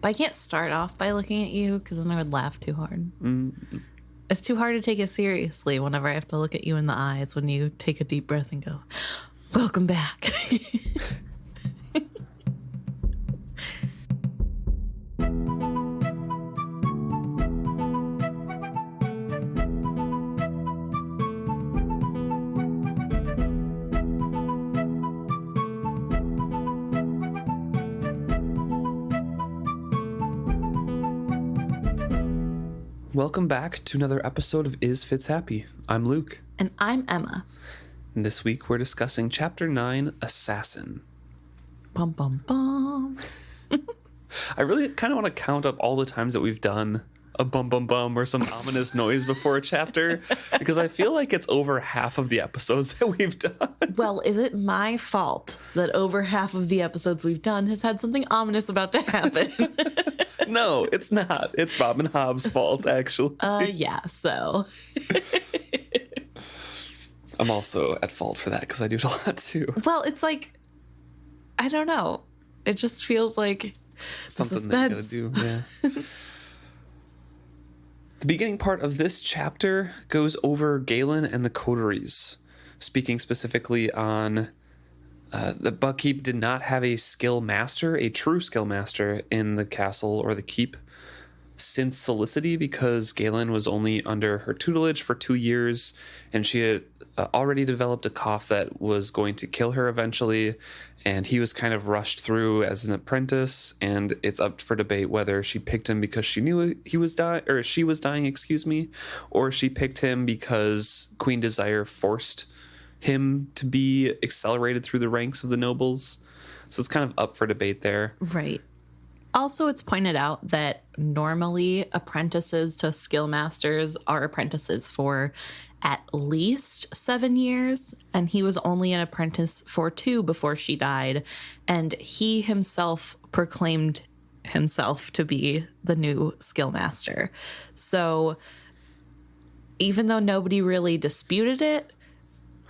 But I can't start off by looking at you because then I would laugh too hard. It's too hard to take it seriously whenever I have to look at you in the eyes when you take a deep breath and go, welcome back. Welcome back to another episode of Is Fitz Happy? I'm Luke. And I'm Emma. And this week we're discussing Chapter 9, Assassin. Bum, bum, bum. I really kind of want to count up all the times that we've done a bum, bum, bum or some ominous noise before a chapter, because I feel like it's over half of the episodes that we've done. Well, is it my fault that over half of the episodes we've done has had something ominous about to happen? No, it's not. It's Bob and Hobb's fault, actually. Yeah, so. I'm also at fault for that because I do it a lot too. Well, it's like, I don't know. It just feels like something that you gotta do. Yeah. The beginning part of this chapter goes over Galen and the Coteries, speaking specifically on the Buckkeep did not have a skill master, a true skill master in the castle or the keep since Felicity, because Galen was only under her tutelage for 2 years, and she had already developed a cough that was going to kill her eventually, and he was kind of rushed through as an apprentice, and it's up for debate whether she picked him because she knew he was dying, or she was dying, or she picked him because Queen Desire forced him to be accelerated through the ranks of the nobles. So it's kind of up for debate there. Right. Also, it's pointed out that normally apprentices to skill masters are apprentices for at least 7 years, and he was only an apprentice for 2 before she died, and he himself proclaimed himself to be the new skill master. So even though nobody really disputed it,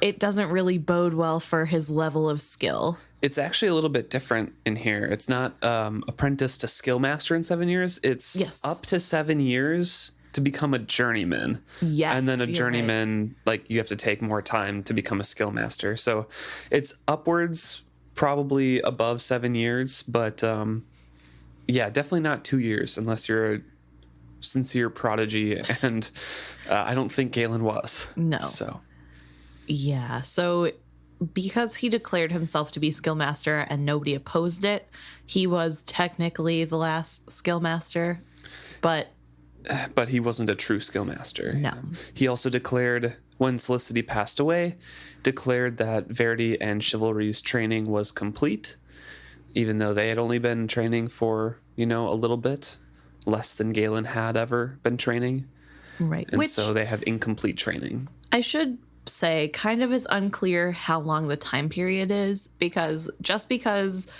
it doesn't really bode well for his level of skill. It's actually a little bit different in here. It's not apprentice to skill master in 7 years. It's up to 7 years to become a journeyman. Yes, and then a journeyman, right. Like, you have to take more time to become a skill master. So it's upwards, probably above 7 years. But yeah, definitely not 2 years unless you're a sincere prodigy. And I don't think Galen was. No. So yeah, so because he declared himself to be skill master and nobody opposed it, he was technically the last skill master, but he wasn't a true skill master. No. He also declared, when Felicity passed away, declared that Verity and Chivalry's training was complete, even though they had only been training for, a little bit, less than Galen had ever been training. Right. And so they have incomplete training. I should say kind of is unclear how long the time period is, because just because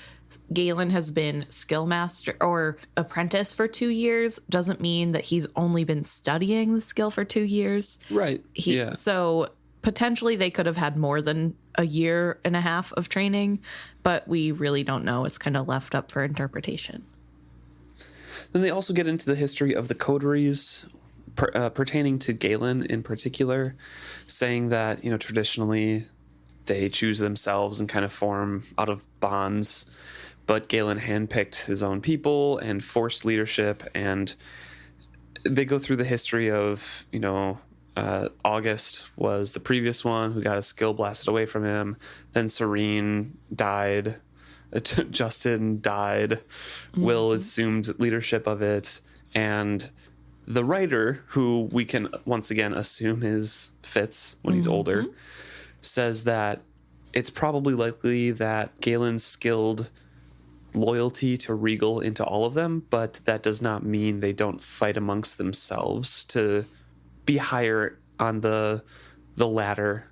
Galen has been skill master or apprentice for 2 years doesn't mean that he's only been studying the skill for 2 years. Right. Yeah. So potentially they could have had more than a year and a half of training, but we really don't know. It's kind of left up for interpretation. Then they also get into the history of the Coteries, pertaining to Galen in particular, saying that, traditionally they choose themselves and kind of form out of bonds, but Galen handpicked his own people and forced leadership. And they go through the history of, August was the previous one who got his skill blasted away from him. Then Serene died. Justin died. Mm-hmm. Will assumed leadership of it. And the writer, who we can once again assume is Fitz when he's older, says that it's probably likely that Galen skilled loyalty to Regal into all of them, but that does not mean they don't fight amongst themselves to be higher on the ladder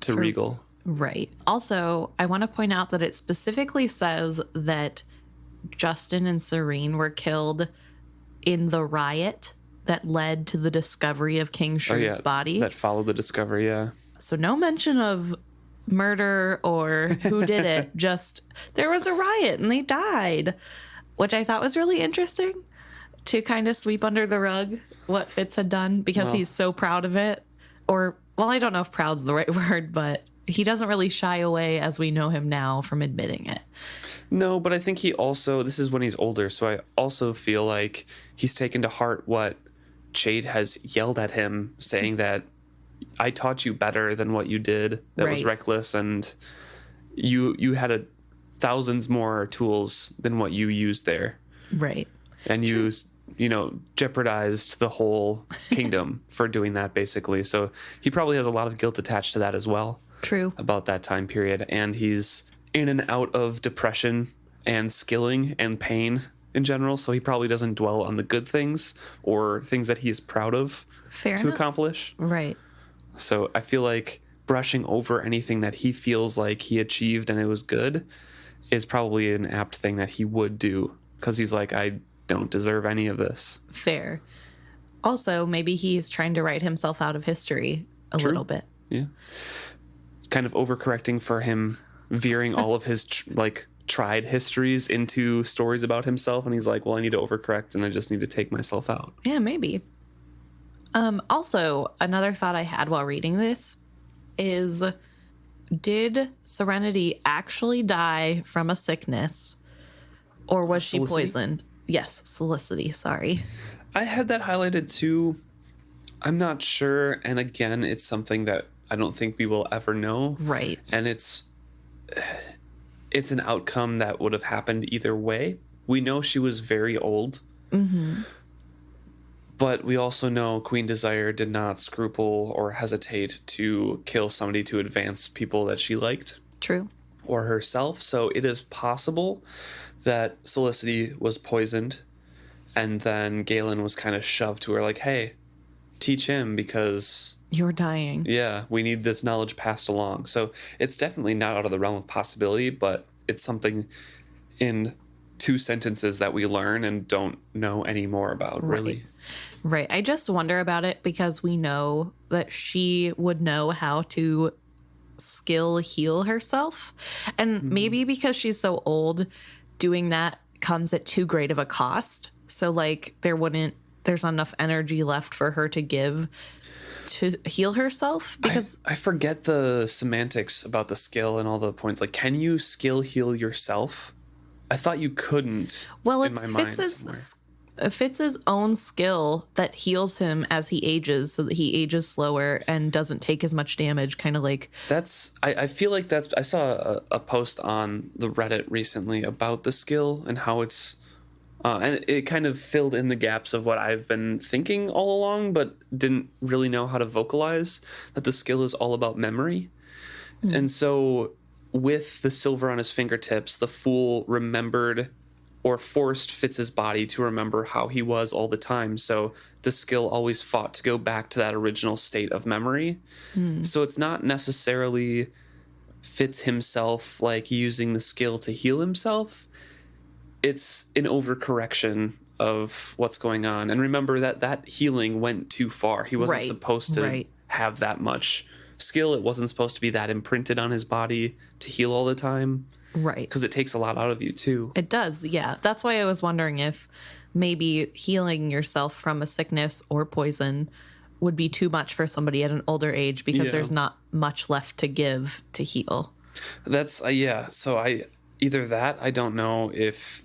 to Regal. Right. Also, I want to point out that it specifically says that Justin and Serene were killed in the riot that led to the discovery of King Shrewd's body. That followed the discovery, yeah. So no mention of murder or who did it, just there was a riot and they died. which I thought was really interesting to kind of sweep under the rug what Fitz had done because he's so proud of it. Or, well, I don't know if proud's the right word, but he doesn't really shy away as we know him now from admitting it. No, but I think he also, this is when he's older, so I also feel like he's taken to heart what Jade has yelled at him, saying that I taught you better than what you did. That was reckless, and you had thousands more tools than what you used there. Right. And you jeopardized the whole kingdom for doing that, basically. So he probably has a lot of guilt attached to that as well. True. About that time period. And he's in and out of depression and skilling and pain in general. So he probably doesn't dwell on the good things or things that he's proud of to accomplish. Right. So I feel like brushing over anything that he feels like he achieved and it was good is probably an apt thing that he would do. Because he's like, I don't deserve any of this. Fair. Also, maybe he's trying to write himself out of history a little bit. Yeah. Kind of overcorrecting for him, veering all of his tried histories into stories about himself, and he's like, well, I need to overcorrect and I just need to take myself out. Yeah, maybe. Also, another thought I had while reading this is, did Serenity actually die from a sickness, or was she poisoned? Yes, Felicity, sorry. I had that highlighted too. I'm not sure, and again, it's something that I don't think we will ever know. Right. And it's an outcome that would have happened either way. We know she was very old. Mm-hmm. But we also know Queen Desire did not scruple or hesitate to kill somebody to advance people that she liked. True. Or herself. So it is possible that Felicity was poisoned and then Galen was kind of shoved to her like, hey, teach him because... You're dying. Yeah, we need this knowledge passed along. So it's definitely not out of the realm of possibility, but it's something in 2 sentences that we learn and don't know any more about, really. Right. I just wonder about it because we know that she would know how to skill heal herself. And maybe because she's so old, doing that comes at too great of a cost. So, like, there's not enough energy left for her to give to heal herself, because I forget the semantics about the skill and all the points. Like, can you skill heal yourself? I thought you couldn't. Well, it's Fitz's own skill that heals him as he ages, so that he ages slower and doesn't take as much damage. Kind of like I feel like I saw a post on the Reddit recently about the skill and how it's. And it kind of filled in the gaps of what I've been thinking all along, but didn't really know how to vocalize that the skill is all about memory. And so with the silver on his fingertips, the fool remembered or forced Fitz's body to remember how he was all the time. So the skill always fought to go back to that original state of memory. So it's not necessarily Fitz himself like using the skill to heal himself. It's an overcorrection of what's going on. And remember that healing went too far. He wasn't supposed to have that much skill. It wasn't supposed to be that imprinted on his body to heal all the time. Right. Because it takes a lot out of you, too. It does, yeah. That's why I was wondering if maybe healing yourself from a sickness or poison would be too much for somebody at an older age because there's not much left to give to heal. That's, So either that, I don't know if...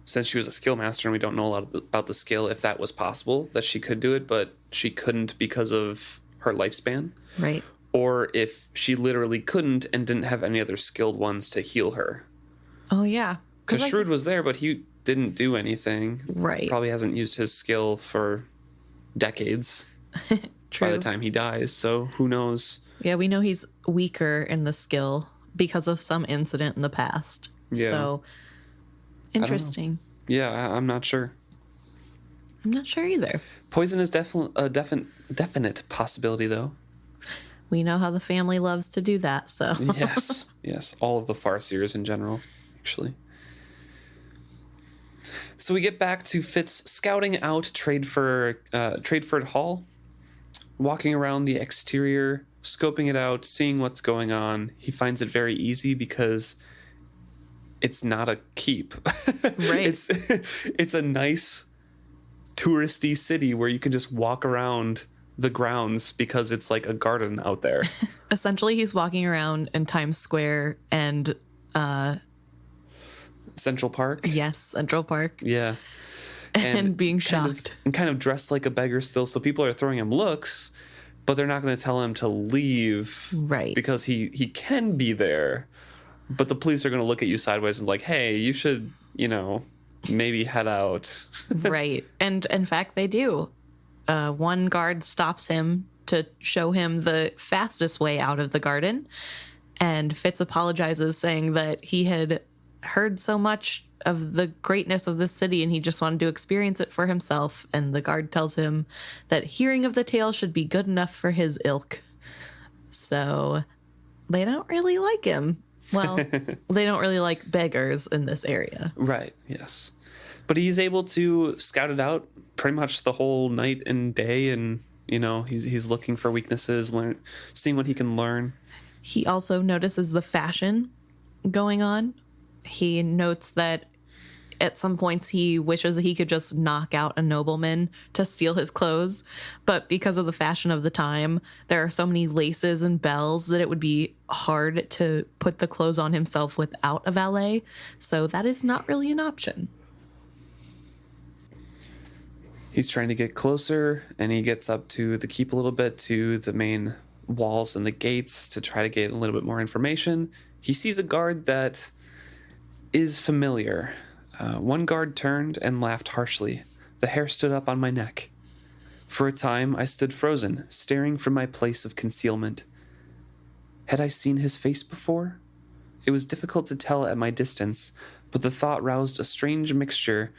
Since she was a skill master and we don't know a lot about the skill, if that was possible, that she could do it, but she couldn't because of her lifespan. Right. Or if she literally couldn't and didn't have any other skilled ones to heal her. Oh, yeah. Because Shrewd was there, but he didn't do anything. Right. Probably hasn't used his skill for decades. True. By the time he dies, so who knows? Yeah, we know he's weaker in the skill because of some incident in the past. Yeah. So... Interesting. Yeah, I'm not sure. I'm not sure either. Poison is definitely a definite possibility, though. We know how the family loves to do that, so. Yes. All of the Farseers in general, actually. So we get back to Fitz scouting out Tradeford Hall, walking around the exterior, scoping it out, seeing what's going on. He finds it very easy because it's not a keep. Right. It's a nice touristy city where you can just walk around the grounds because it's like a garden out there. Essentially, he's walking around in Times Square and Central Park. yes, Central Park. Yeah. And being shocked. Kind of dressed like a beggar still. So people are throwing him looks, but they're not going to tell him to leave. Right. Because he can be there. But the police are going to look at you sideways and like, hey, you should, maybe head out. Right. And in fact, they do. One guard stops him to show him the fastest way out of the garden. And Fitz apologizes, saying that he had heard so much of the greatness of this city and he just wanted to experience it for himself. And the guard tells him that hearing of the tale should be good enough for his ilk. So they don't really like him. Well, they don't really like beggars in this area. Right, yes. But he's able to scout it out pretty much the whole night and day, and he's looking for weaknesses, seeing what he can learn. He also notices the fashion going on. He notes that at some points he wishes that he could just knock out a nobleman to steal his clothes, but because of the fashion of the time, there are so many laces and bells that it would be hard to put the clothes on himself without a valet, so that is not really an option. He's trying to get closer, and he gets up to the keep a little bit, to the main walls and the gates to try to get a little bit more information. He sees a guard that is familiar. One guard turned and laughed harshly. The hair stood up on my neck. For a time, I stood frozen, staring from my place of concealment. Had I seen his face before? It was difficult to tell at my distance, but the thought roused a strange mixture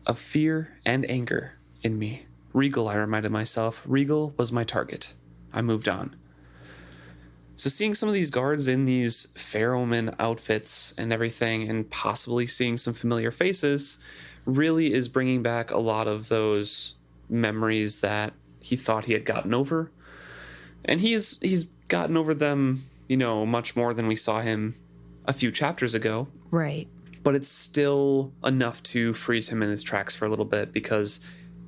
of fear and anger in me. Regal, I reminded myself. Regal was my target. I moved on. So seeing some of these guards in these Pharaohman outfits and everything, and possibly seeing some familiar faces, really is bringing back a lot of those memories that he thought he had gotten over. And he's gotten over them, much more than we saw him a few chapters ago. Right. But it's still enough to freeze him in his tracks for a little bit because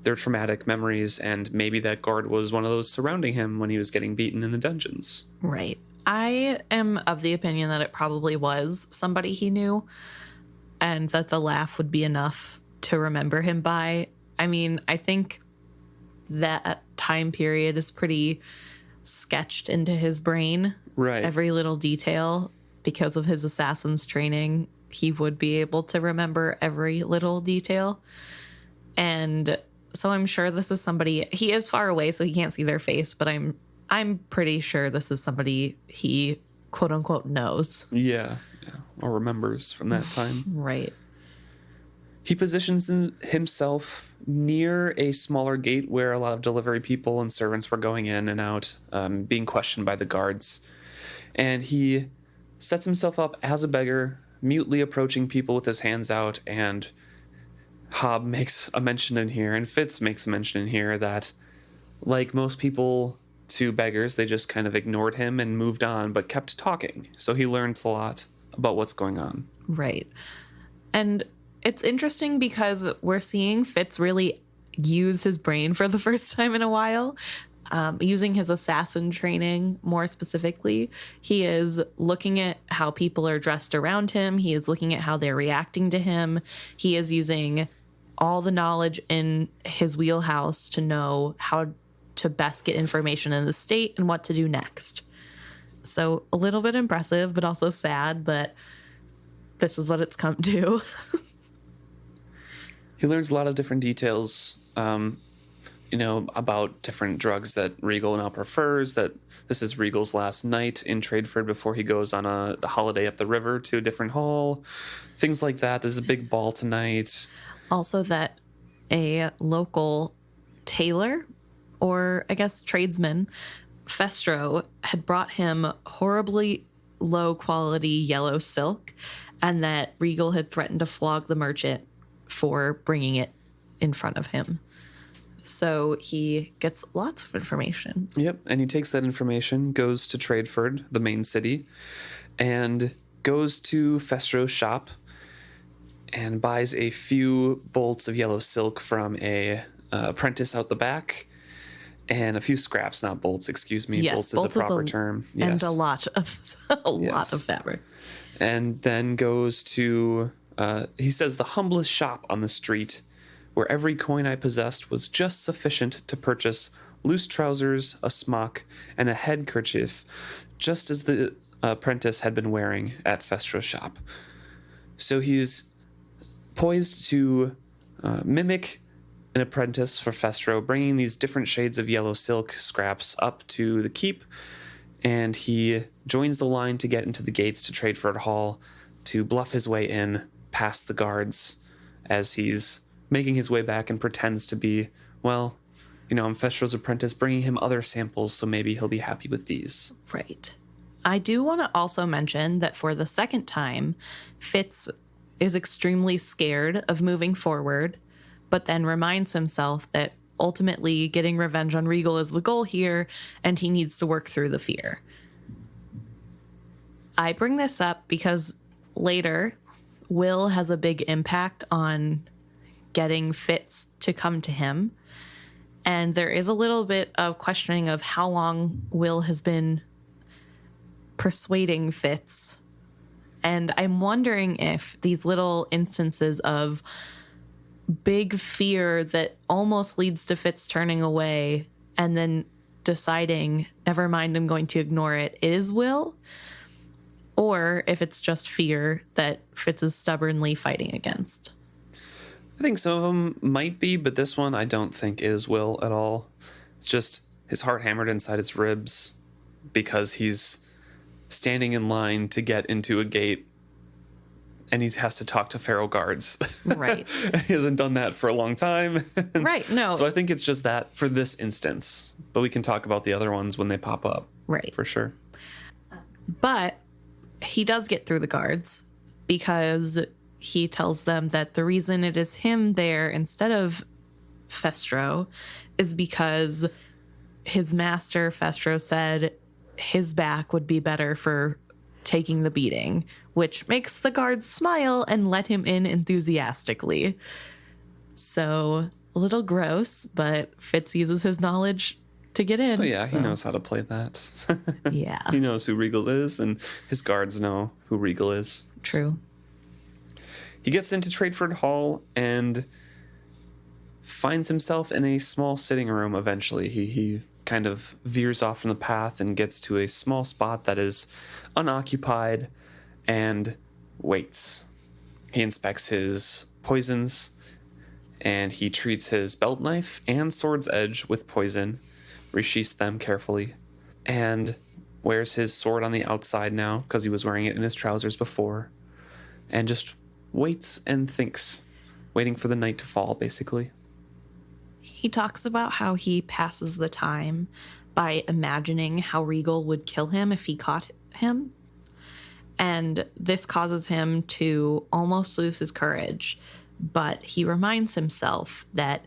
they're traumatic memories, and maybe that guard was one of those surrounding him when he was getting beaten in the dungeons. Right. I am of the opinion that it probably was somebody he knew, and that the laugh would be enough to remember him by. I mean, I think that time period is pretty sketched into his brain. Right. Every little detail, because of his assassin's training, he would be able to remember every little detail. And so I'm sure this is somebody, he is far away, so he can't see their face, but I'm pretty sure this is somebody he quote unquote knows. Yeah. Or remembers from that time. Right. He positions himself near a smaller gate where a lot of delivery people and servants were going in and out, being questioned by the guards. And he sets himself up as a beggar, mutely approaching people with his hands out. And Hobb makes a mention in here, and Fitz makes a mention in here, that like most people to beggars, they just kind of ignored him and moved on, but kept talking. So he learns a lot about what's going on. Right. And it's interesting because we're seeing Fitz really use his brain for the first time in a while, using his assassin training more specifically. He is looking at how people are dressed around him. He is looking at how they're reacting to him. He is using all the knowledge in his wheelhouse to know how to best get information in the state and what to do next. So a little bit impressive, but also sad that this is what it's come to. He learns a lot of different details, about different drugs that Regal now prefers, that this is Regal's last night in Tradeford before he goes on a holiday up the river to a different hall, things like that. There's a big ball tonight. Also that a local tailor, or I guess tradesman, Festro, had brought him horribly low quality yellow silk, and that Regal had threatened to flog the merchant for bringing it in front of him. So he gets lots of information. Yep, and he takes that information, goes to Tradeford, the main city, and goes to Festro's shop and buys a few bolts of yellow silk from a apprentice out the back, and a few scraps, not bolts, excuse me. Yes, bolts is a proper term. Yes. And a lot of lot of fabric. And then goes to, he says, the humblest shop on the street, where every coin I possessed was just sufficient to purchase loose trousers, a smock, and a head kerchief, just as the apprentice had been wearing at Festro's shop. So he's poised to mimic an apprentice for Festro, bringing these different shades of yellow silk scraps up to the keep, and he joins the line to get into the gates to Tradeford Hall to bluff his way in past the guards as he's making his way back and pretends to be, well, you know, I'm Festro's apprentice, bringing him other samples, so maybe he'll be happy with these. Right. I do want to also mention that for the second time, Fitz is extremely scared of moving forward, but then reminds himself that ultimately getting revenge on Regal is the goal here, and he needs to work through the fear. I bring this up because later, Will has a big impact on getting Fitz to come to him, and there is a little bit of questioning of how long Will has been persuading Fitz. And I'm wondering if these little instances of big fear that almost leads to Fitz turning away and then deciding, never mind, I'm going to ignore it, is Will, or if it's just fear that Fitz is stubbornly fighting against. I think some of them might be, but this one I don't think is Will at all. It's just his heart hammered inside his ribs because he's standing in line to get into a gate and he has to talk to feral guards. Right. He hasn't done that for a long time. Right, no. So I think it's just that for this instance. But we can talk about the other ones when they pop up. Right. For sure. But he does get through the guards because he tells them that the reason it is him there instead of Festro is because his master, Festro, said his back would be better for taking the beating, which makes the guards smile and let him in enthusiastically. So a little gross, but Fitz uses his knowledge to get in. Oh yeah, so. He knows how to play that. Yeah. He knows who Regal is, and his guards know who Regal is. True. He gets into Tradeford Hall and finds himself in a small sitting room eventually. He kind of veers off from the path and gets to a small spot that is unoccupied and waits. He inspects his poisons and he treats his belt knife and sword's edge with poison, resheaths them carefully, and wears his sword on the outside now because he was wearing it in his trousers before, and just waits and thinks, waiting for the night to fall, basically. He talks about how he passes the time by imagining how Regal would kill him if he caught him. And this causes him to almost lose his courage. But he reminds himself that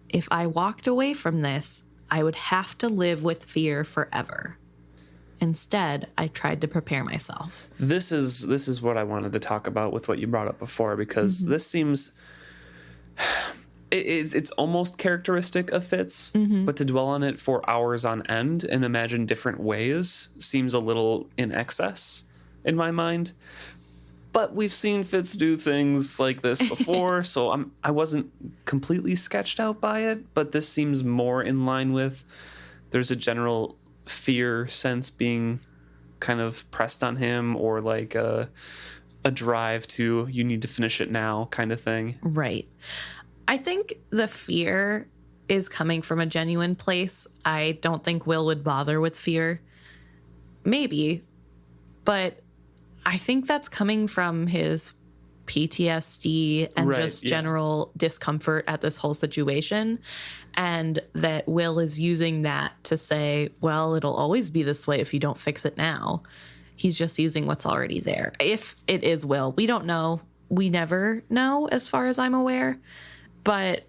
if I walked away from this, I would have to live with fear forever. Instead, I tried to prepare myself. This is what I wanted to talk about with what you brought up before, because this seems... It's almost characteristic of Fitz, but to dwell on it for hours on end and imagine different ways seems a little in excess in my mind. But we've seen Fitz do things like this before, so I wasn't completely sketched out by it, but this seems more in line with there's a general fear sense being kind of pressed on him, or like a drive to you need to finish it now kind of thing. Right. I think the fear is coming from a genuine place. I don't think Will would bother with fear. Maybe. But I think that's coming from his PTSD and just general discomfort at this whole situation. And that Will is using that to say, well, it'll always be this way if you don't fix it now. He's just using what's already there. If it is Will, we don't know. We never know, as far as I'm aware. But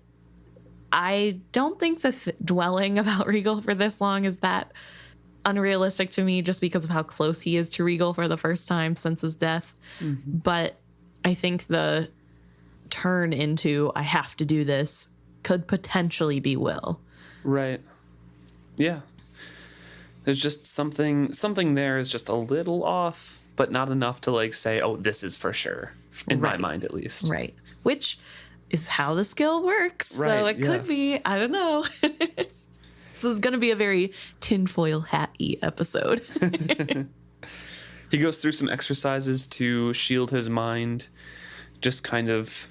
I don't think the dwelling about Regal for this long is that unrealistic to me just because of how close he is to Regal for the first time since his death. But I think the turn into I have to do this could potentially be Will. Right. Yeah. There's just something there is just a little off, but not enough to like say, oh, this is for sure, in my mind at least. Right. Which is how the skill works. Right, So it could be, I don't know. This is going to be a very tinfoil hat-y episode. He goes through some exercises to shield his mind, just kind of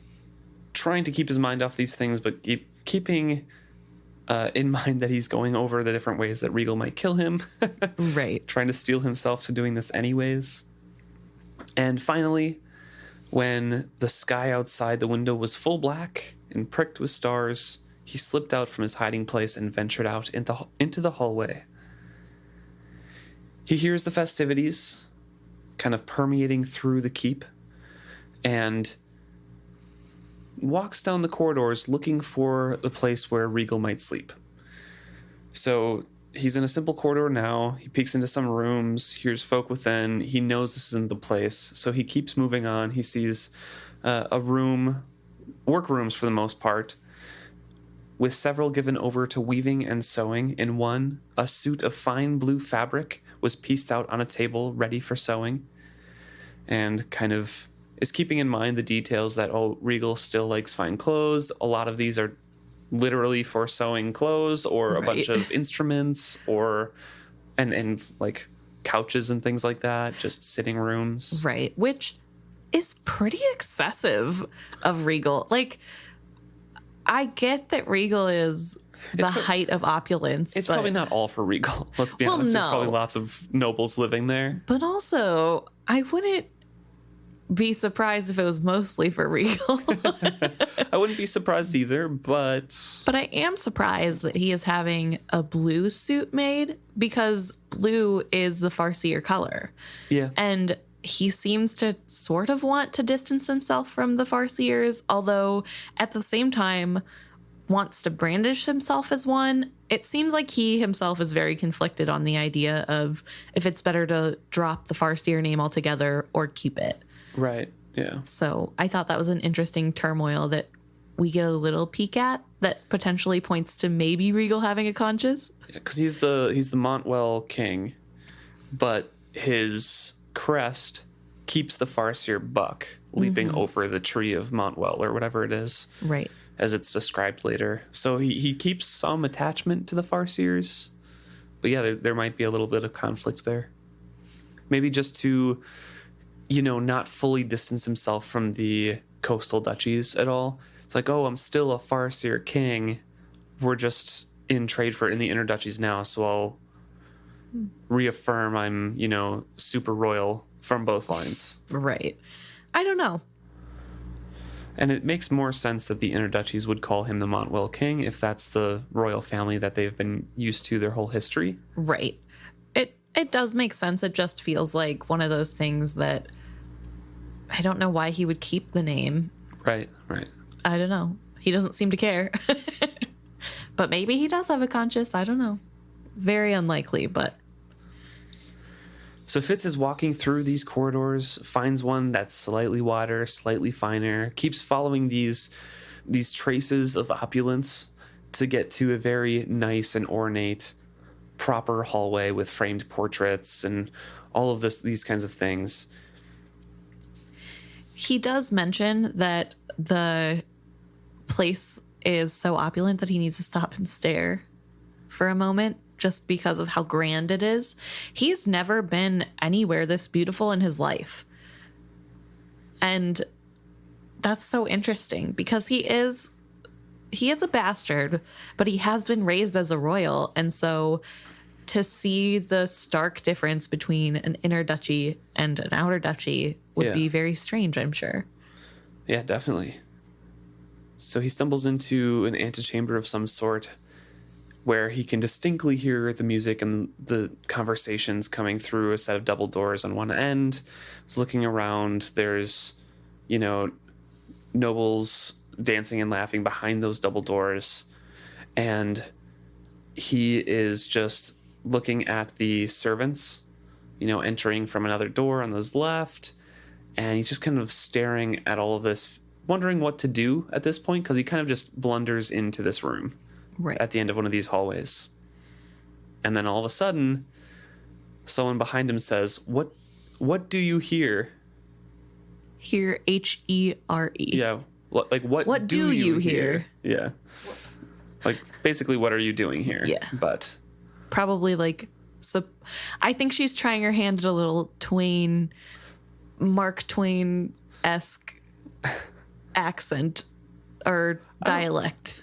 trying to keep his mind off these things, but keeping in mind that he's going over the different ways that Regal might kill him. Right. Trying to steel himself to doing this anyways. And finally, when the sky outside the window was full black and pricked with stars, he slipped out from his hiding place and ventured out into the hallway. He hears the festivities kind of permeating through the keep and walks down the corridors looking for the place where Regal might sleep. So he's in a simple corridor now. He peeks into some rooms, hears folk within. He knows this isn't the place, so he keeps moving on. He sees a room, workrooms for the most part, with several given over to weaving and sewing. In one, a suit of fine blue fabric was pieced out on a table ready for sewing, and kind of is keeping in mind the details that, oh, Regal still likes fine clothes. A lot of these are literally for sewing clothes or a bunch of instruments or and like couches and things like that, just sitting rooms. Right. Which is pretty excessive of Regal. Like, I get that Regal is the height of opulence. It's probably not all for Regal. Let's be honest. No. There's probably lots of nobles living there. But also, I wouldn't be surprised if it was mostly for Regal. I wouldn't be surprised either, but I am surprised that he is having a blue suit made because blue is the Farseer color. yeah. And he seems to sort of want to distance himself from the Farseers, although at the same time wants to brandish himself as one. It seems like he himself is very conflicted on the idea of if it's better to drop the Farseer name altogether or keep it. Right. Yeah. So I thought that was an interesting turmoil that we get a little peek at that potentially points to maybe Regal having a conscience. Yeah, because he's the Montwell king, but his crest keeps the Farseer buck leaping over the tree of Montwell or whatever it is. Right. As it's described later. So he keeps some attachment to the Farseers. But yeah, there might be a little bit of conflict there. Maybe just to, not fully distance himself from the coastal duchies at all. It's like, oh, I'm still a Farseer king. We're just in Tradeford in the inner duchies now, so I'll reaffirm I'm, super royal from both lines. Right. I don't know. And it makes more sense that the inner duchies would call him the Montwell king if that's the royal family that they've been used to their whole history. Right. It does make sense. It just feels like one of those things that I don't know why he would keep the name. Right. I don't know. He doesn't seem to care. But maybe he does have a conscience. I don't know. Very unlikely, but... So Fitz is walking through these corridors, finds one that's slightly wider, slightly finer, keeps following these traces of opulence to get to a very nice and ornate, proper hallway with framed portraits and all of these kinds of things. He does mention that the place is so opulent that he needs to stop and stare for a moment just because of how grand it is. He's never been anywhere this beautiful in his life. And that's so interesting because he is a bastard, but he has been raised as a royal. And so to see the stark difference between an inner duchy and an outer duchy would be very strange, I'm sure. Yeah, definitely. So he stumbles into an antechamber of some sort where he can distinctly hear the music and the conversations coming through a set of double doors on one end. He's looking around. There's, nobles dancing and laughing behind those double doors. And he is just looking at the servants, entering from another door on his left. And he's just kind of staring at all of this, wondering what to do at this point, because he kind of just blunders into this room at the end of one of these hallways. And then all of a sudden, someone behind him says, What do you hear? Hear, H-E-R-E. Yeah. What do you hear? Yeah. Basically, what are you doing here? Yeah. But probably I think she's trying her hand at a little Mark Twain-esque accent or dialect.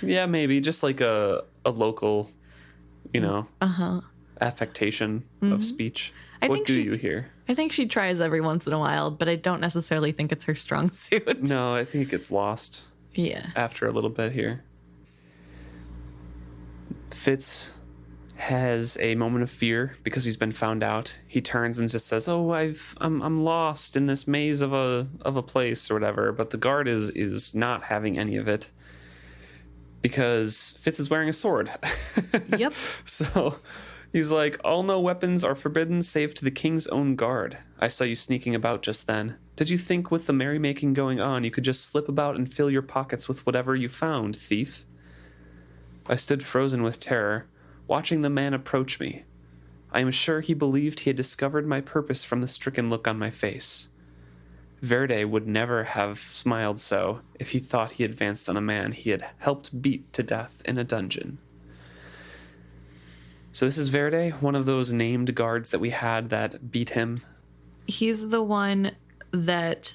Yeah, maybe just like a local, affectation of speech. What do you hear? I think she tries every once in a while, but I don't necessarily think it's her strong suit. No, I think it gets lost. Yeah. After a little bit here. Fitz has a moment of fear because he's been found out. He turns and just says, "Oh, I'm lost in this maze of a place or whatever." But the guard is not having any of it because Fitz is wearing a sword. Yep. So he's like, "All no weapons are forbidden save to the king's own guard. I saw you sneaking about just then. Did you think with the merrymaking going on you could just slip about and fill your pockets with whatever you found, thief?" I stood frozen with terror, watching the man approach me. I am sure he believed he had discovered my purpose from the stricken look on my face. Verde would never have smiled so if he thought he advanced on a man he had helped beat to death in a dungeon. So this is Verde, one of those named guards that we had that beat him. He's the one that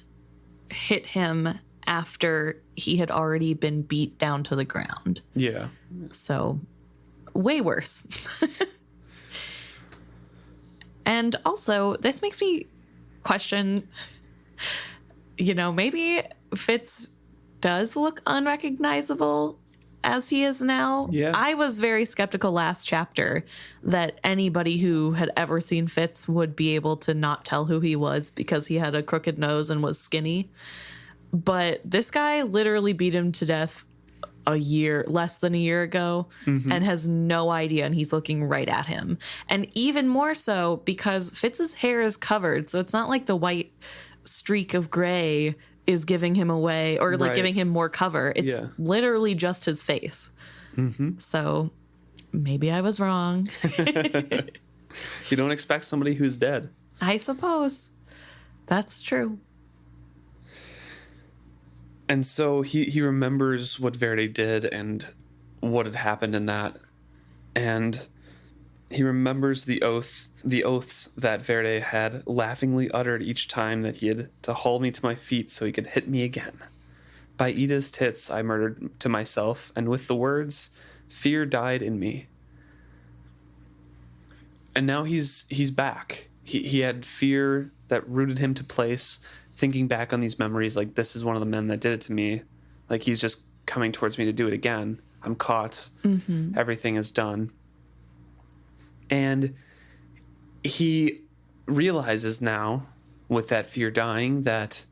hit him after he had already been beat down to the ground. Yeah. So, way worse. And also, this makes me question, maybe Fitz does look unrecognizable as he is now. Yeah. I was very skeptical last chapter that anybody who had ever seen Fitz would be able to not tell who he was because he had a crooked nose and was skinny. But this guy literally beat him to death less than a year ago, and has no idea, and he's looking right at him. And even more so because Fitz's hair is covered, so it's not like the white streak of gray is giving him away or giving him more cover. It's literally just his face. So maybe I was wrong. You don't expect somebody who's dead. I suppose. That's true. And so he remembers what Verde did and what had happened in that. And he remembers the oaths that Verde had laughingly uttered each time that he had to haul me to my feet so he could hit me again. By Ida's tits I murdered to myself, and with the words, fear died in me. And now he's back. He had fear that rooted him to place, thinking back on these memories, like, this is one of the men that did it to me. Like, he's just coming towards me to do it again. I'm caught. Everything is done. And he realizes now, with that fear dying, that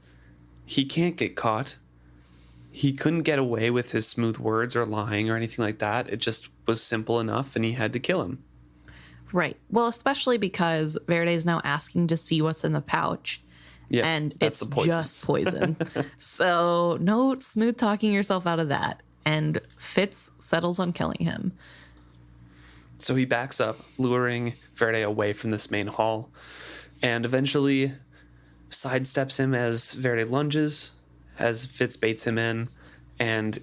he can't get caught. He couldn't get away with his smooth words or lying or anything like that. It just was simple enough, and he had to kill him. Right. Well, especially because Verde is now asking to see what's in the pouch. Yeah, and it's just poison. So no smooth talking yourself out of that. And Fitz settles on killing him. So he backs up, luring Verde away from this main hall, and eventually sidesteps him as Verde lunges, as Fitz baits him in, and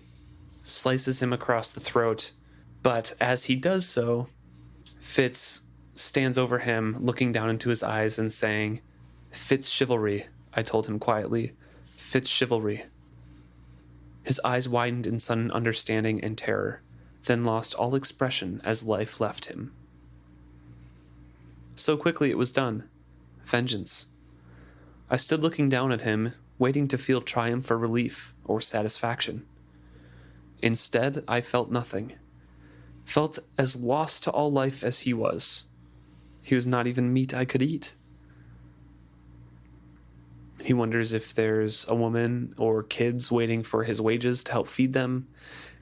slices him across the throat. But as he does so, Fitz stands over him, looking down into his eyes and saying, "FitzChivalry," I told him quietly. "FitzChivalry." His eyes widened in sudden understanding and terror, then lost all expression as life left him. So quickly it was done. Vengeance. I stood looking down at him, waiting to feel triumph or relief or satisfaction. Instead, I felt nothing. Felt as lost to all life as he was. He was not even meat I could eat. He wonders if there's a woman or kids waiting for his wages to help feed them,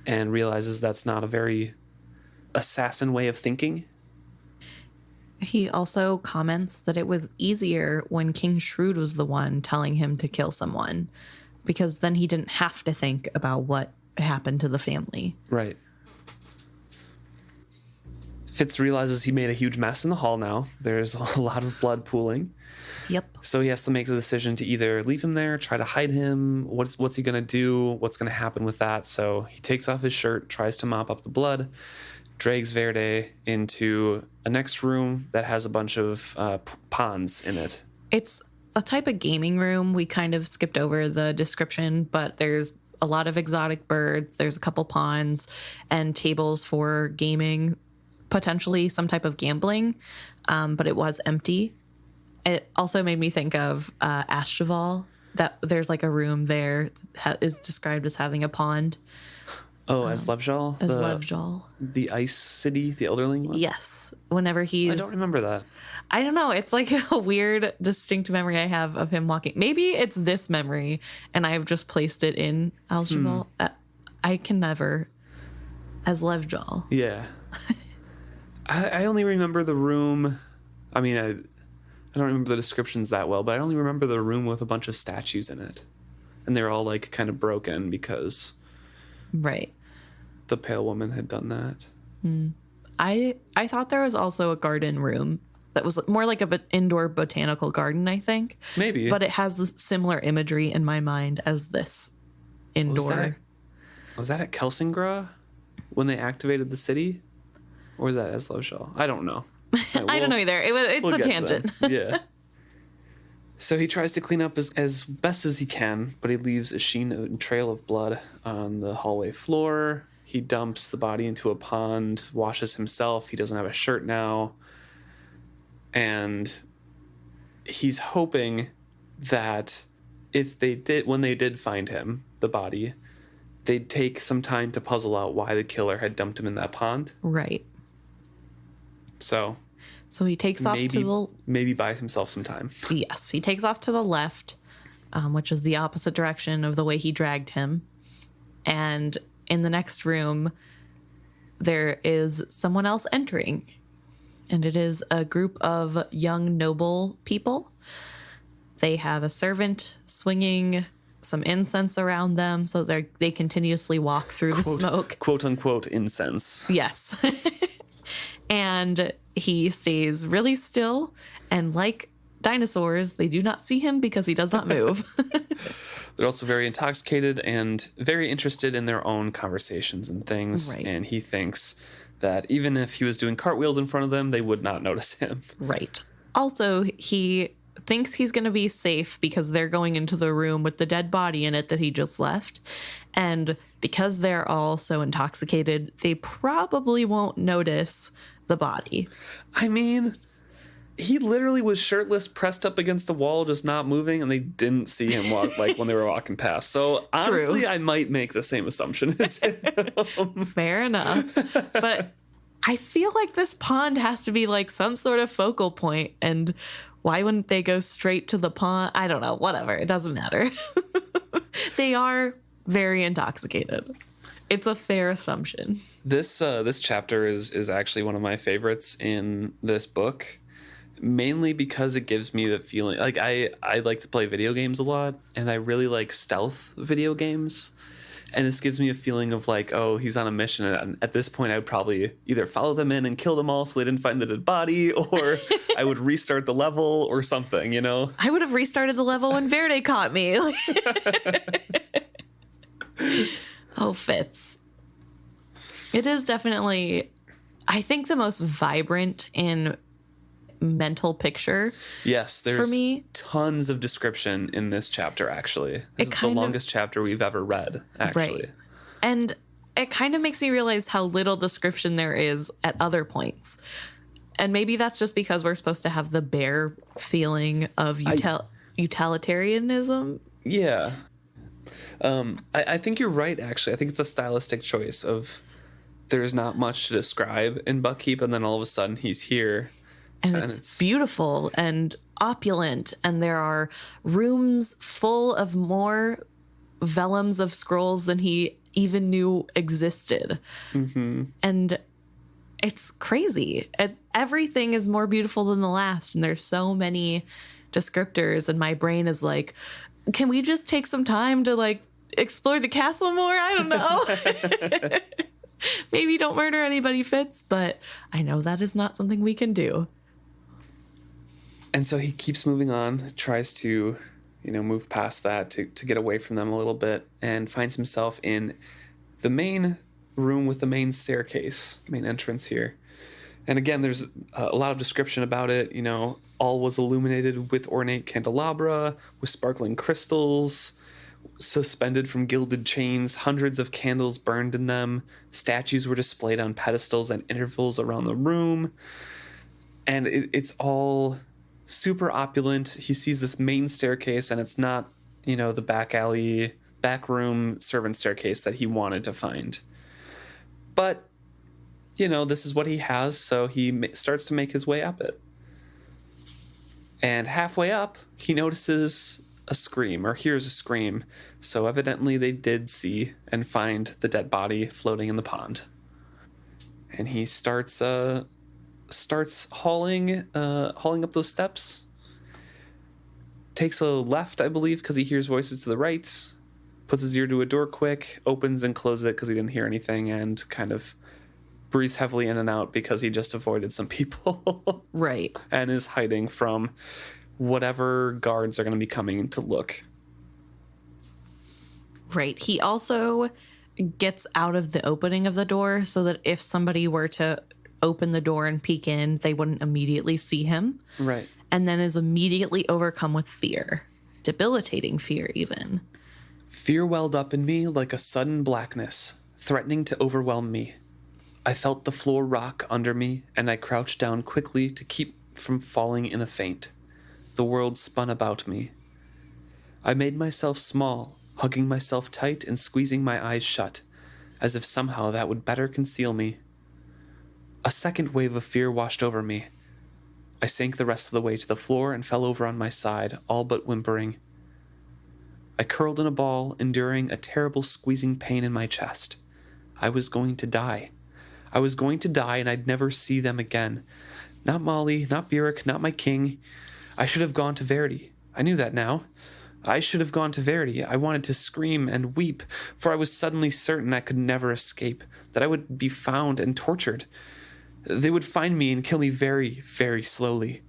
and realizes that's not a very assassin way of thinking. He also comments that it was easier when King Shrewd was the one telling him to kill someone, because then he didn't have to think about what happened to the family. Right. Fitz realizes he made a huge mess in the hall now. There's a lot of blood pooling. Yep. So he has to make the decision to either leave him there, try to hide him. What's he going to do? What's going to happen with that? So he takes off his shirt, tries to mop up the blood, drags Verde into a next room that has a bunch of ponds in it. It's a type of gaming room. We kind of skipped over the description, but there's a lot of exotic birds. There's a couple ponds and tables for gaming, potentially some type of gambling, but it was empty. It also made me think of Ashtaval, that there's like a room there that is described as having a pond. Oh, as Levjal? As Levjal. The ice city, the Elderling one? Yes. Whenever he's... I don't remember that. I don't know. It's like a weird, distinct memory I have of him walking. Maybe it's this memory, and I've just placed it in Ashtaval. I can never... As Levjal. Yeah. I only remember the room... I mean, I don't remember the descriptions that well, but I only remember the room with a bunch of statues in it. And they're all like kind of broken because right, the pale woman had done that. I thought there was also a garden room that was more like a indoor botanical garden, I think. Maybe. But it has similar imagery in my mind as this indoor. Was that at Kelsingra when they activated the city? Or was that Eslowshall? I don't know. I don't know either. It's a tangent. Yeah. So he tries to clean up as best as he can, but he leaves a sheen and trail of blood on the hallway floor. He dumps the body into a pond, washes himself. He doesn't have a shirt now. And he's hoping that when they did find him, the body, they'd take some time to puzzle out why the killer had dumped him in that pond. Right. So he takes off to the... Maybe buy himself some time. Yes, he takes off to the left, which is the opposite direction of the way he dragged him. And in the next room, there is someone else entering. And it is a group of young noble people. They have a servant swinging some incense around them, so they continuously walk through the smoke. Quote unquote incense. Yes. And he stays really still, and like dinosaurs, they do not see him because he does not move. They're also very intoxicated and very interested in their own conversations and things. Right. And he thinks that even if he was doing cartwheels in front of them, they would not notice him. Right. Also, he thinks he's going to be safe because they're going into the room with the dead body in it that he just left. And because they're all so intoxicated, they probably won't notice the body. I mean, he literally was shirtless, pressed up against the wall, just not moving, and they didn't see him walk like when they were walking past. So honestly, True. I might make the same assumption as him. Fair enough. But I feel like this pond has to be like some sort of focal point, and why wouldn't they go straight to the pond? I don't know. Whatever. It doesn't matter. They are very intoxicated. It's a fair assumption. This chapter is actually one of my favorites in this book, mainly because it gives me the feeling, like I like to play video games a lot, and I really like stealth video games. And this gives me a feeling of like, oh, he's on a mission. And at this point, I would probably either follow them in and kill them all so they didn't find the dead body, or I would restart the level or something, you know? I would have restarted the level when Verde caught me. Oh, Fitz. It is definitely, I think, the most vibrant in mental picture. Yes, there's for me, tons of description in this chapter, actually. This is the longest chapter we've ever read, actually. Right. And it kind of makes me realize how little description there is at other points. And maybe that's just because we're supposed to have the bare feeling of utilitarianism. Yeah. I think you're right, actually. I think it's a stylistic choice of there's not much to describe in Buckkeep, and then all of a sudden he's here. And it's beautiful and opulent, and there are rooms full of more vellums of scrolls than he even knew existed. Mm-hmm. And it's crazy. Everything is more beautiful than the last, and there's so many descriptors, and my brain is like, can we just take some time to like explore the castle more? I don't know. Maybe don't murder anybody, Fitz, but I know that is not something we can do. And so he keeps moving on, tries to, move past that to get away from them a little bit, and finds himself in the main room with the main staircase, main entrance here. And again, there's a lot of description about it. All was illuminated with ornate candelabra, with sparkling crystals, suspended from gilded chains, hundreds of candles burned in them. Statues were displayed on pedestals at intervals around the room. And it's all super opulent. He sees this main staircase, and it's not, the back room servant staircase that he wanted to find. But, this is what he has, so he starts to make his way up it. And halfway up, he notices a scream, or hears a scream. So evidently they did see and find the dead body floating in the pond. And he starts hauling up those steps. Takes a left, I believe, because he hears voices to the right. Puts his ear to a door quick, opens and closes it because he didn't hear anything, and kind of breathes heavily in and out because he just avoided some people. Right. And is hiding from whatever guards are going to be coming to look. Right. He also gets out of the opening of the door so that if somebody were to open the door and peek in, they wouldn't immediately see him. Right. And then is immediately overcome with fear. Debilitating fear, even. Fear welled up in me like a sudden blackness, threatening to overwhelm me. I felt the floor rock under me, and I crouched down quickly to keep from falling in a faint. The world spun about me. I made myself small, hugging myself tight and squeezing my eyes shut, as if somehow that would better conceal me. A second wave of fear washed over me. I sank the rest of the way to the floor and fell over on my side, all but whimpering. I curled in a ball, enduring a terrible squeezing pain in my chest. I was going to die. I was going to die, and I'd never see them again. Not Molly, not Burek, not my king. I should have gone to Verity. I knew that now. I should have gone to Verity. I wanted to scream and weep, for I was suddenly certain I could never escape, that I would be found and tortured. They would find me and kill me very, very slowly.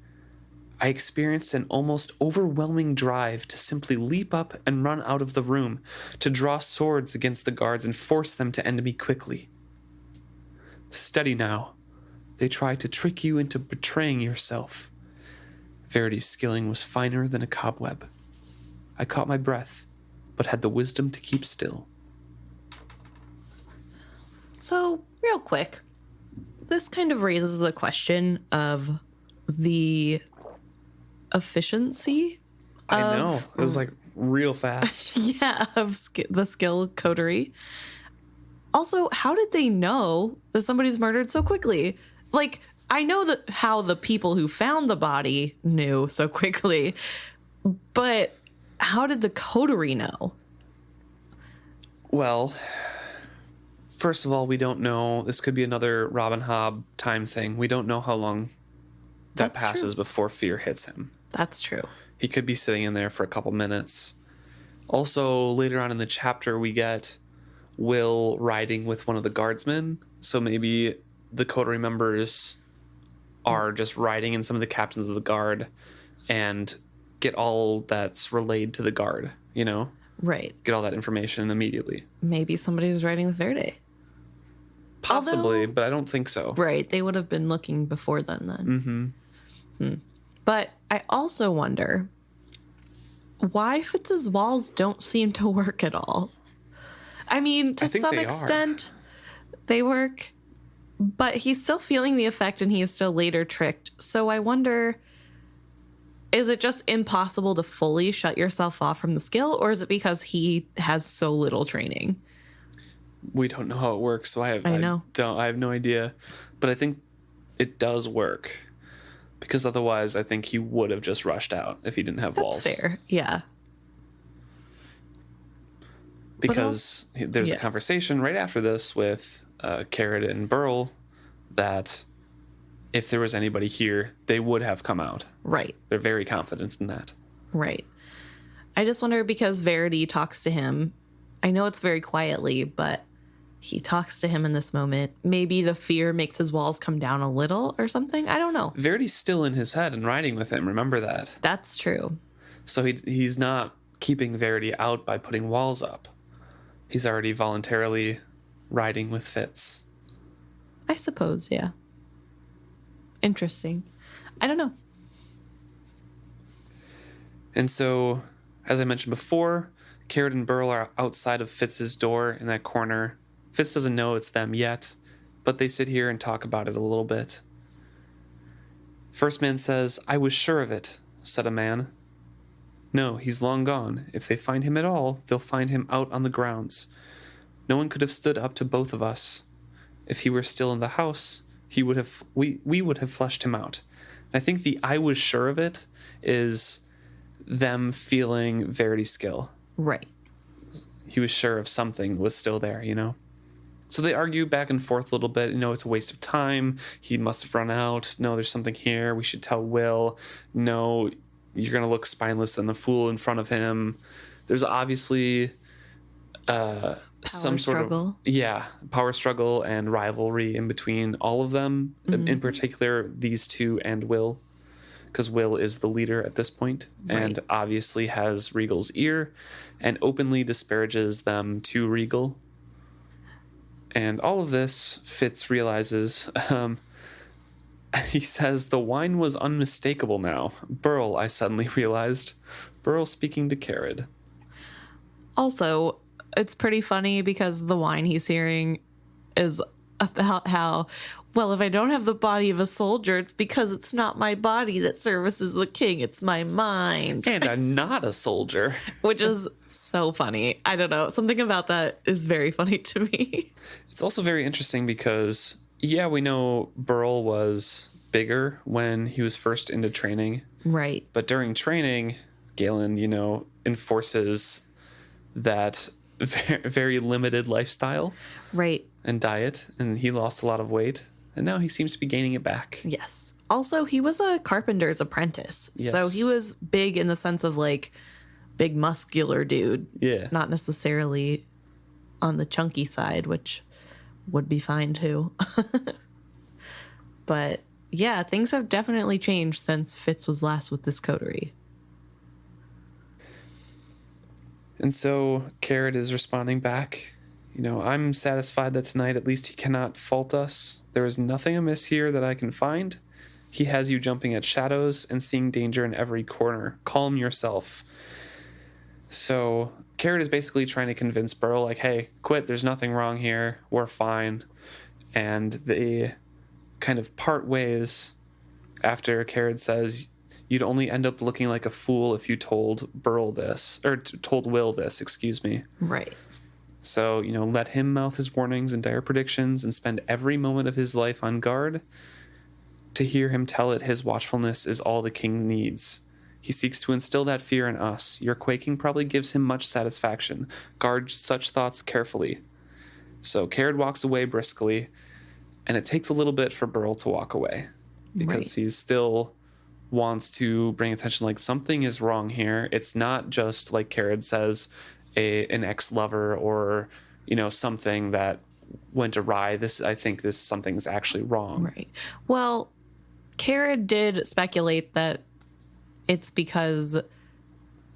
I experienced an almost overwhelming drive to simply leap up and run out of the room, to draw swords against the guards and force them to end me quickly. Steady now. They try to trick you into betraying yourself. Verity's skilling was finer than a cobweb. I caught my breath, but had the wisdom to keep still. So, real quick, this kind of raises the question of the efficiency I know. It was like real fast. yeah, of the skill coterie. Also, how did they know that somebody's murdered so quickly? Like, I know that how the people who found the body knew so quickly, but how did the coterie know? Well, first of all, we don't know. This could be another Robin Hobb time thing. We don't know how long that That's passes true. before fear hits him. That's true. He could be sitting in there for a couple minutes. Also, later on in the chapter, we get Will riding with one of the guardsmen. So maybe the coterie members are just riding in some of the captains of the guard and get all that's relayed to the guard, Right. Get all that information immediately. Maybe somebody was riding with Verde. Possibly, but I don't think so. Right. They would have been looking before then. Mm-hmm. But I also wonder why Fitz's walls don't seem to work at all. I mean, to some extent, they work, but he's still feeling the effect and he is still later tricked. So I wonder, is it just impossible to fully shut yourself off from the skill, or is it because he has so little training? We don't know how it works, so I have no idea. But I think it does work, because otherwise I think he would have just rushed out if he didn't have walls. That's fair. Yeah. Because there's a conversation right after this with Carrot and Burl that if there was anybody here, they would have come out. Right. They're very confident in that. Right. I just wonder, because Verity talks to him, I know it's very quietly, but he talks to him in this moment. Maybe the fear makes his walls come down a little or something. I don't know. Verity's still in his head and riding with him. Remember that. That's true. So he's not keeping Verity out by putting walls up. He's already voluntarily riding with Fitz. I suppose, yeah. Interesting. I don't know. And so, as I mentioned before, Carrot and Burl are outside of Fitz's door in that corner. Fitz doesn't know it's them yet, but they sit here and talk about it a little bit. First man says, "I was sure of it," said a man. "No, he's long gone. If they find him at all, they'll find him out on the grounds. No one could have stood up to both of us. If he were still in the house, we would have flushed him out." And I think the "I was sure of it" is them feeling Verity's skill. Right. He was sure of something was still there, you know? So they argue back and forth a little bit. It's a waste of time. He must have run out. No, there's something here. We should tell Will. No, you're going to look spineless and the fool in front of him. There's obviously some sort of power struggle and rivalry in between all of them. Mm-hmm. In particular, these two and Will, because Will is the leader at this point, and obviously has Regal's ear and openly disparages them to Regal. And all of this, Fitz realizes, he says, "The wine was unmistakable now. Burl," I suddenly realized. Burl speaking to Carrot. Also, it's pretty funny because the wine he's hearing is about how, well, if I don't have the body of a soldier, it's because it's not my body that services the king. It's my mind. And I'm not a soldier. Which is so funny. I don't know. Something about that is very funny to me. It's also very interesting because, we know Burl was bigger when he was first into training. Right. But during training, Galen, enforces that very limited lifestyle. Right. And diet. And he lost a lot of weight. And now he seems to be gaining it back. Yes. Also, he was a carpenter's apprentice. Yes. So he was big in the sense of like big muscular dude. Yeah. Not necessarily on the chunky side, which would be fine too. But yeah, things have definitely changed since Fitz was last with this coterie. And so Carrot is responding back. "I'm satisfied that tonight at least he cannot fault us. There is nothing amiss here that I can find. He has you jumping at shadows and seeing danger in every corner. Calm yourself." So Carrot is basically trying to convince Burl, like, hey, quit. There's nothing wrong here. We're fine. And they kind of part ways after Carrot says, "You'd only end up looking like a fool if you told Burl this, or told Will this, excuse me." Right. So, let him mouth his warnings and dire predictions and spend every moment of his life on guard. To hear him tell it his watchfulness is all the king needs. He seeks to instill that fear in us. Your quaking probably gives him much satisfaction. Guard such thoughts carefully. So Carrot walks away briskly, and it takes a little bit for Burl to walk away because he still wants to bring attention, like something is wrong here. It's not just, like Carrot says, an ex-lover or, something that went awry. I think something's actually wrong. Right. Well, Carrot did speculate that it's because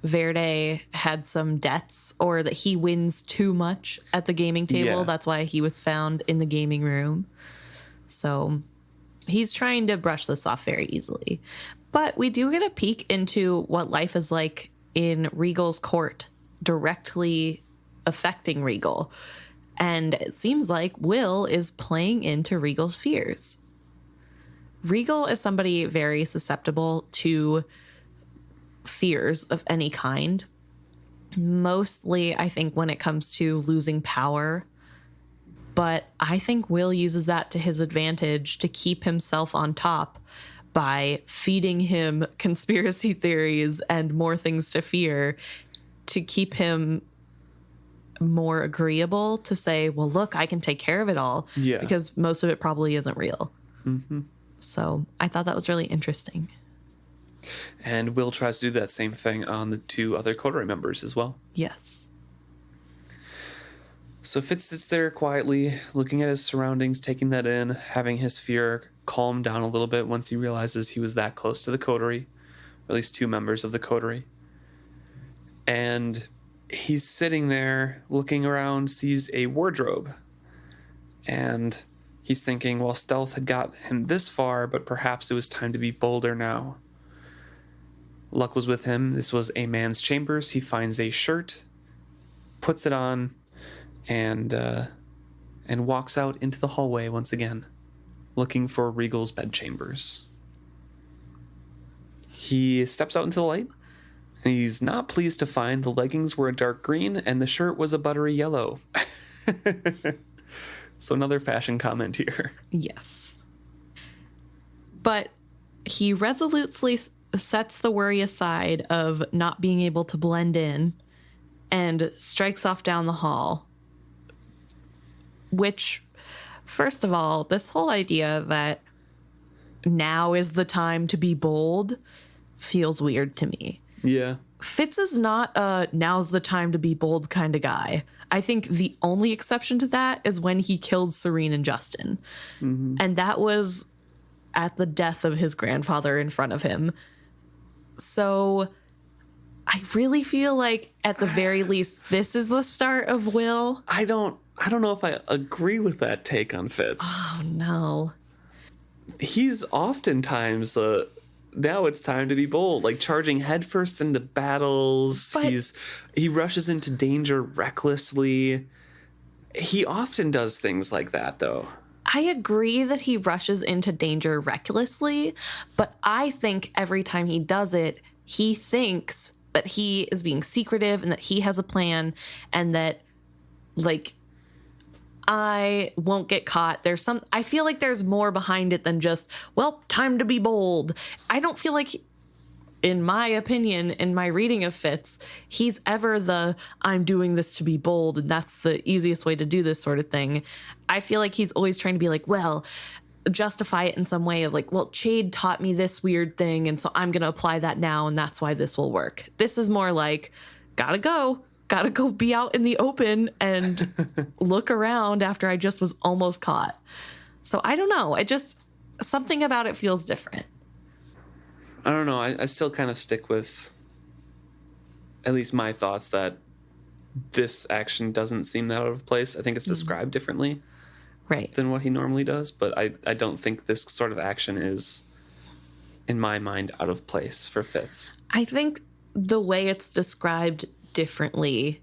Verde had some debts or that he wins too much at the gaming table. Yeah. That's why he was found in the gaming room. So he's trying to brush this off very easily. But we do get a peek into what life is like in Regal's court, directly affecting Regal. And it seems like Will is playing into Regal's fears. Regal is somebody very susceptible to fears of any kind. Mostly, I think, when it comes to losing power. But I think Will uses that to his advantage to keep himself on top by feeding him conspiracy theories and more things to fear to keep him more agreeable to say, well, look, I can take care of it all. Yeah. Because most of it probably isn't real. Mm-hmm. So I thought that was really interesting. And Will tries to do that same thing on the 2 other Coterie members as well. Yes. So Fitz sits there quietly, looking at his surroundings, taking that in, having his fear calm down a little bit once he realizes he was that close to the Coterie, or at least 2 members of the Coterie. And he's sitting there looking around, sees a wardrobe, and he's thinking, well, stealth had got him this far, but perhaps it was time to be bolder now. Luck was with him. This was a man's chambers. He finds a shirt, puts it on, and walks out into the hallway once again, looking for Regal's bedchambers. He steps out into the light, and he's not pleased to find the leggings were a dark green and the shirt was a buttery yellow. So another fashion comment here. Yes. But he resolutely sets the worry aside of not being able to blend in and strikes off down the hall. Which, first of all, this whole idea that now is the time to be bold feels weird to me. Yeah. Fitz is not a now's the time to be bold kind of guy. I think the only exception to that is when he killed Serene and Justin. Mm-hmm. And that was at the death of his grandfather in front of him. So I really feel like at the very least, this is the start of Will. I don't know if I agree with that take on Fitz. Oh, no. He's oftentimes now it's time to be bold, like charging headfirst into battles. But he rushes into danger recklessly. He often does things like that, though. I agree that he rushes into danger recklessly, but I think every time he does it, he thinks that he is being secretive and that he has a plan and that, like, I won't get caught. I feel like there's more behind it than just, well, time to be bold. I don't feel like, in my opinion, in my reading of Fitz, he's ever I'm doing this to be bold and that's the easiest way to do this sort of thing. I feel like he's always trying to be like, well, justify it in some way of like, well, Chade taught me this weird thing and so I'm going to apply that now and that's why this will work. This is more like, gotta go be out in the open and look around after I just was almost caught. So I don't know. Something about it feels different. I don't know. I still kind of stick with at least my thoughts that this action doesn't seem that out of place. I think it's described differently than what he normally does, but I don't think this sort of action is, in my mind, out of place for Fitz. I think the way it's described differently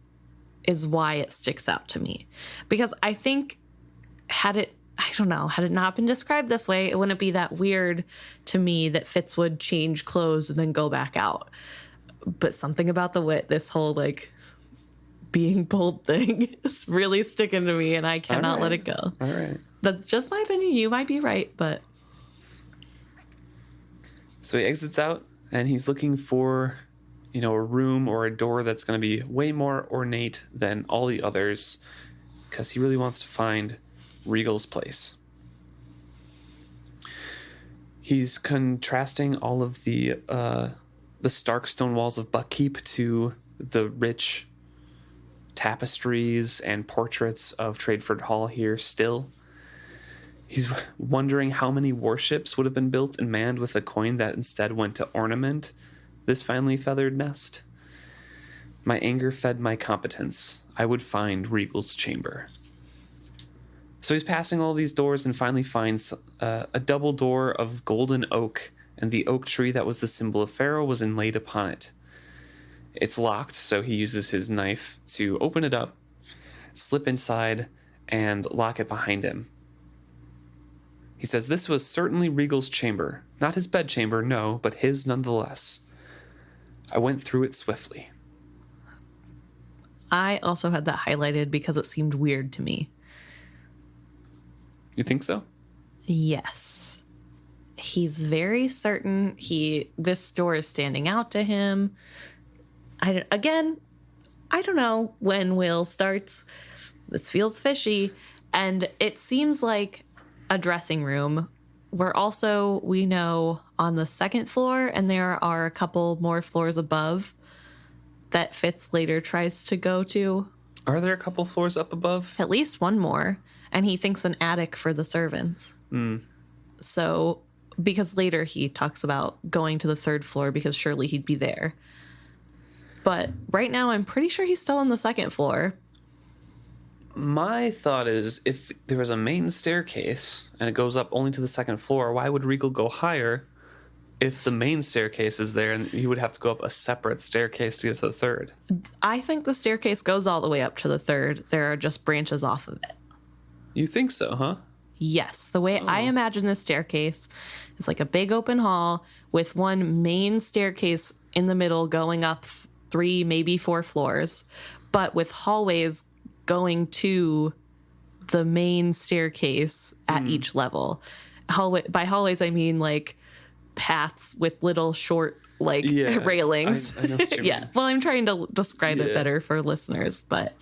is why it sticks out to me. Because I think had it not been described this way, it wouldn't be that weird to me that Fitz would change clothes and then go back out. But something about the way this whole like being bold thing is really sticking to me and I cannot let it go. All right. That's just my opinion. You might be right, but. So he exits out and he's looking for, a room or a door that's going to be way more ornate than all the others because he really wants to find Regal's place. He's contrasting all of the stark stone walls of Buckkeep to the rich tapestries and portraits of Tradeford Hall here still. He's wondering how many warships would have been built and manned with a coin that instead went to ornament this finely feathered nest. My anger fed my competence. I would find Regal's chamber. So he's passing all these doors and finally finds a double door of golden oak, and the oak tree that was the symbol of Pharaoh was inlaid upon it. It's locked, so he uses his knife to open it up, slip inside, and lock it behind him. He says this was certainly Regal's chamber. Not his bedchamber, no, but his nonetheless. I went through it swiftly. I also had that highlighted because it seemed weird to me. You think so? Yes. He's very certain this door is standing out to him. Again, I don't know when Will starts. This feels fishy. And it seems like a dressing room. We're also, we know, on the second floor, and there are a couple more floors above that Fitz later tries to go to. Are there a couple floors up above? At least one more. And he thinks an attic for the servants. So, because later he talks about going to the third floor because surely he'd be there. But right now, I'm pretty sure he's still on the second floor. My thought is, if there was a main staircase and it goes up only to the second floor, why would Regal go higher if the main staircase is there and he would have to go up a separate staircase to get to the third? I think the staircase goes all the way up to the third. There are just branches off of it. You think so, huh? Yes. The way I imagine this staircase is like a big open hall with one main staircase in the middle going up 3, maybe 4 floors, but with hallways going to the main staircase at each level. By hallways, I mean like paths with little short railings. I know what you mean. Well, I'm trying to describe it better for listeners, but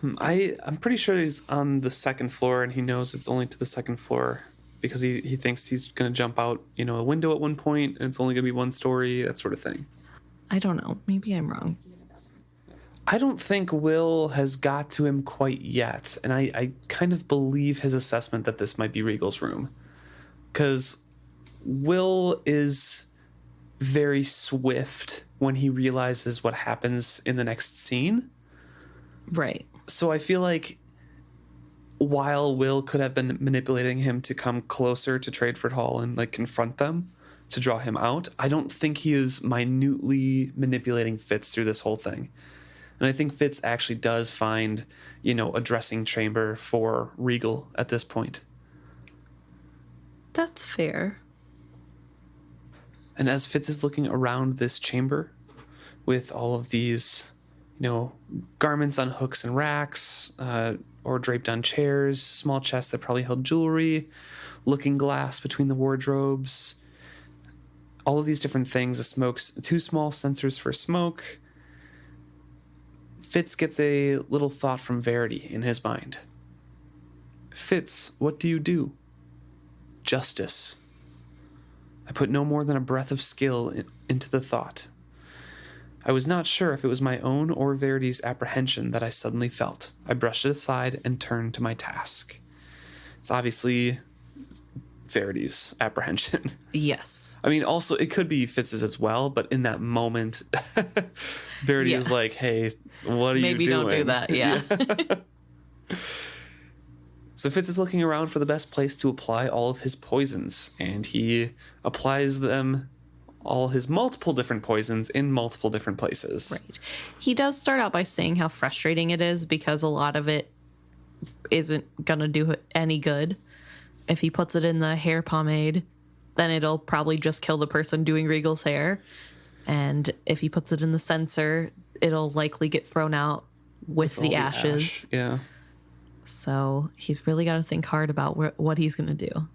I'm pretty sure he's on the second floor and he knows it's only to the second floor because he thinks he's going to jump out, a window at one point and it's only going to be 1 story, that sort of thing. I don't know. Maybe I'm wrong. I don't think Will has got to him quite yet, and I kind of believe his assessment that this might be Regal's room. Because Will is very swift when he realizes what happens in the next scene. Right. So I feel like while Will could have been manipulating him to come closer to Tradeford Hall and confront them to draw him out, I don't think he is minutely manipulating Fitz through this whole thing. And I think Fitz actually does find, a dressing chamber for Regal at this point. That's fair. And as Fitz is looking around this chamber with all of these, garments on hooks and racks, or draped on chairs, small chests that probably held jewelry, looking glass between the wardrobes, all of these different things, 2 small sensors for smoke, Fitz gets a little thought from Verity in his mind. Fitz, what do you do? Justice. I put no more than a breath of skill into the thought. I was not sure if it was my own or Verity's apprehension that I suddenly felt. I brushed it aside and turned to my task. It's obviously Verity's apprehension. Yes. I mean, also, it could be Fitz's as well, but in that moment, Verity is like, hey, what are you doing? Maybe don't do that, yeah. So Fitz is looking around for the best place to apply all of his poisons, and he applies them, all his multiple different poisons, in multiple different places. Right. He does start out by saying how frustrating it is because a lot of it isn't going to do any good. If he puts it in the hair pomade, then it'll probably just kill the person doing Regal's hair. And if he puts it in the sensor, it'll likely get thrown out with the ashes. Yeah. So he's really got to think hard about what he's going to do.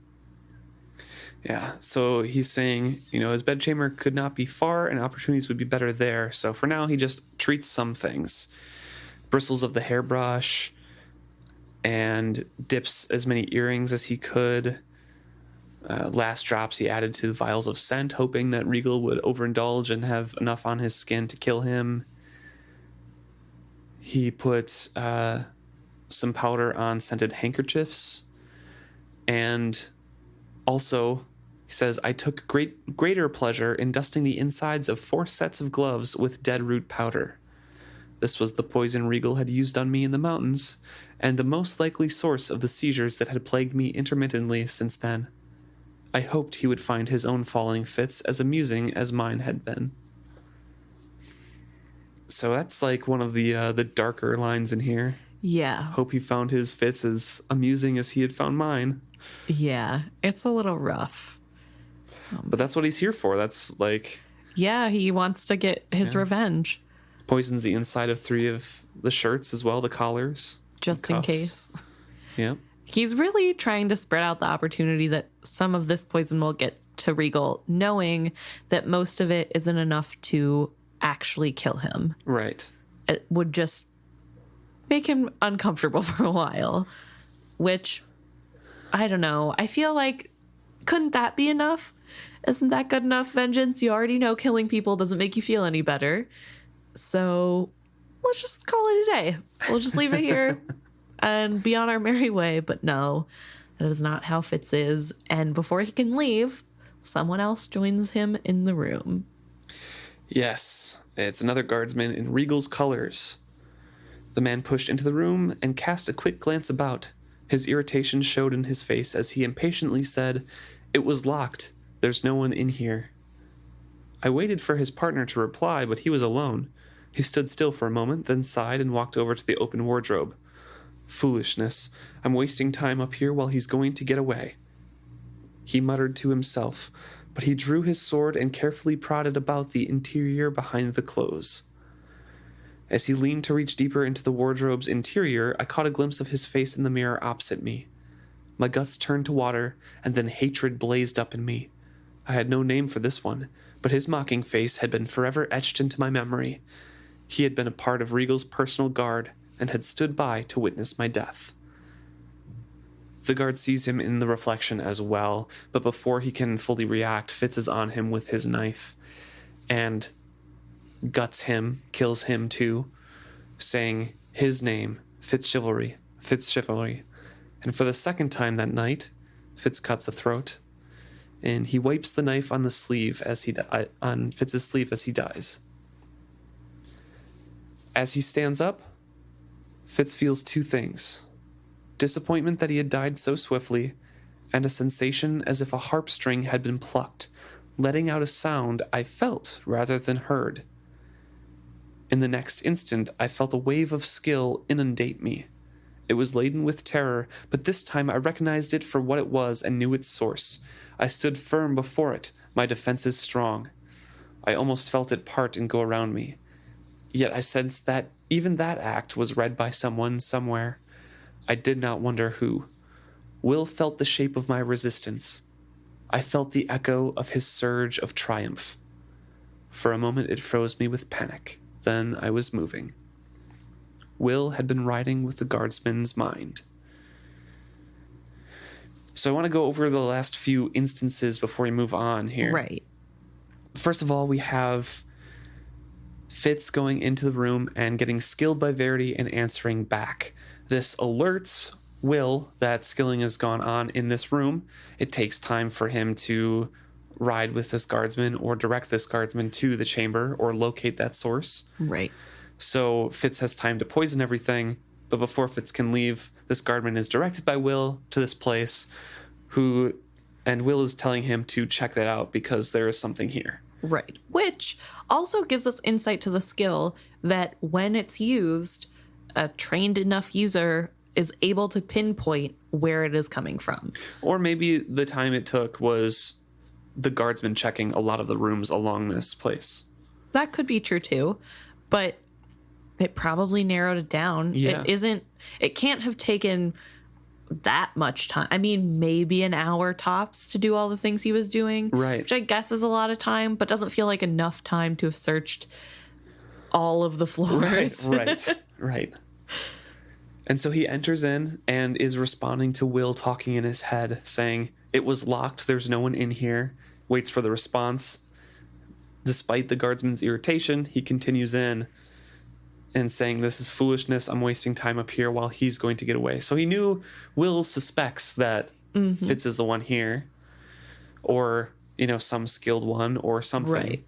Yeah. So he's saying, his bedchamber could not be far and opportunities would be better there. So for now, he just treats some things. Bristles of the hairbrush, and dips as many earrings as he could. Last drops he added to vials of scent, hoping that Regal would overindulge and have enough on his skin to kill him. He put some powder on scented handkerchiefs. And also, he says, I took greater pleasure in dusting the insides of 4 sets of gloves with dead root powder. This was the poison Regal had used on me in the mountains, and the most likely source of the seizures that had plagued me intermittently since then. I hoped he would find his own falling fits as amusing as mine had been. So that's like one of the darker lines in here. Yeah. Hope he found his fits as amusing as he had found mine. Yeah, it's a little rough. But that's what he's here for. That's like... Yeah, he wants to get his revenge. Poisons the inside of 3 of the shirts as well, the collars. Just in case. Yeah. He's really trying to spread out the opportunity that some of this poison will get to Regal, knowing that most of it isn't enough to actually kill him. Right. it would just make him uncomfortable for a while, which I don't know. I feel like, couldn't that be enough? Isn't that good enough vengeance? You already know killing people doesn't make you feel any better. So let's just call it a day. We'll just leave it here and be on our merry way. But no, that is not how Fitz is. And before he can leave, someone else joins him in the room. Yes, it's another guardsman in Regal's colors. The man pushed into the room and cast a quick glance about. His irritation showed in his face as he impatiently said, "It was locked. There's no one in here." I waited for his partner to reply, but he was alone. He stood still for a moment, then sighed and walked over to the open wardrobe. "Foolishness. I'm wasting time up here while he's going to get away," he muttered to himself, but he drew his sword and carefully prodded about the interior behind the clothes. As he leaned to reach deeper into the wardrobe's interior, I caught a glimpse of his face in the mirror opposite me. My guts turned to water, and then hatred blazed up in me. I had no name for this one, but his mocking face had been forever etched into my memory. He had been a part of Regal's personal guard, and had stood by to witness my death. The guard sees him in the reflection as well, but before he can fully react, Fitz is on him with his knife, and guts him, kills him too, saying his name, FitzChivalry, FitzChivalry. And for the second time that night, Fitz cuts a throat, and he wipes the knife on the sleeve on Fitz's sleeve as he dies. As he stands up, Fitz feels two things: disappointment that he had died so swiftly, and a sensation as if a harp string had been plucked, letting out a sound I felt rather than heard. In the next instant, I felt a wave of skill inundate me. It was laden with terror, but this time I recognized it for what it was and knew its source. I stood firm before it, my defenses strong. I almost felt it part and go around me. Yet I sensed that even that act was read by someone somewhere. I did not wonder who. Will felt the shape of my resistance. I felt the echo of his surge of triumph. For a moment it froze me with panic. Then I was moving. Will had been riding with the guardsman's mind. So I want to go over the last few instances before we move on here. Right. First of all, we have Fitz going into the room and getting skilled by Verity and answering back. This alerts Will that skilling has gone on in this room. It takes time for him to ride with this guardsman or direct this guardsman to the chamber or locate that source. Right. So Fitz has time to poison everything, but before Fitz can leave, this guardman is directed by Will to this place, and Will is telling him to check that out because there is something here. Right. Which also gives us insight to the skill that when it's used, a trained enough user is able to pinpoint where it is coming from. Or maybe the time it took was the guardsman checking a lot of the rooms along this place. That could be true too, but it probably narrowed it down. Yeah. It can't have taken that much time. I mean, maybe an hour tops to do all the things he was doing. Right. Which I guess is a lot of time, but doesn't feel like enough time to have searched all of the floors. Right. And so he enters in and is responding to Will talking in his head, saying, "It was locked, there's no one in here," waits for the response. Despite the guardsman's irritation, he continues in and saying, "This is foolishness, I'm wasting time up here while he's going to get away." So he knew Will suspects that Fitz is the one here, or, some skilled one or something. Right.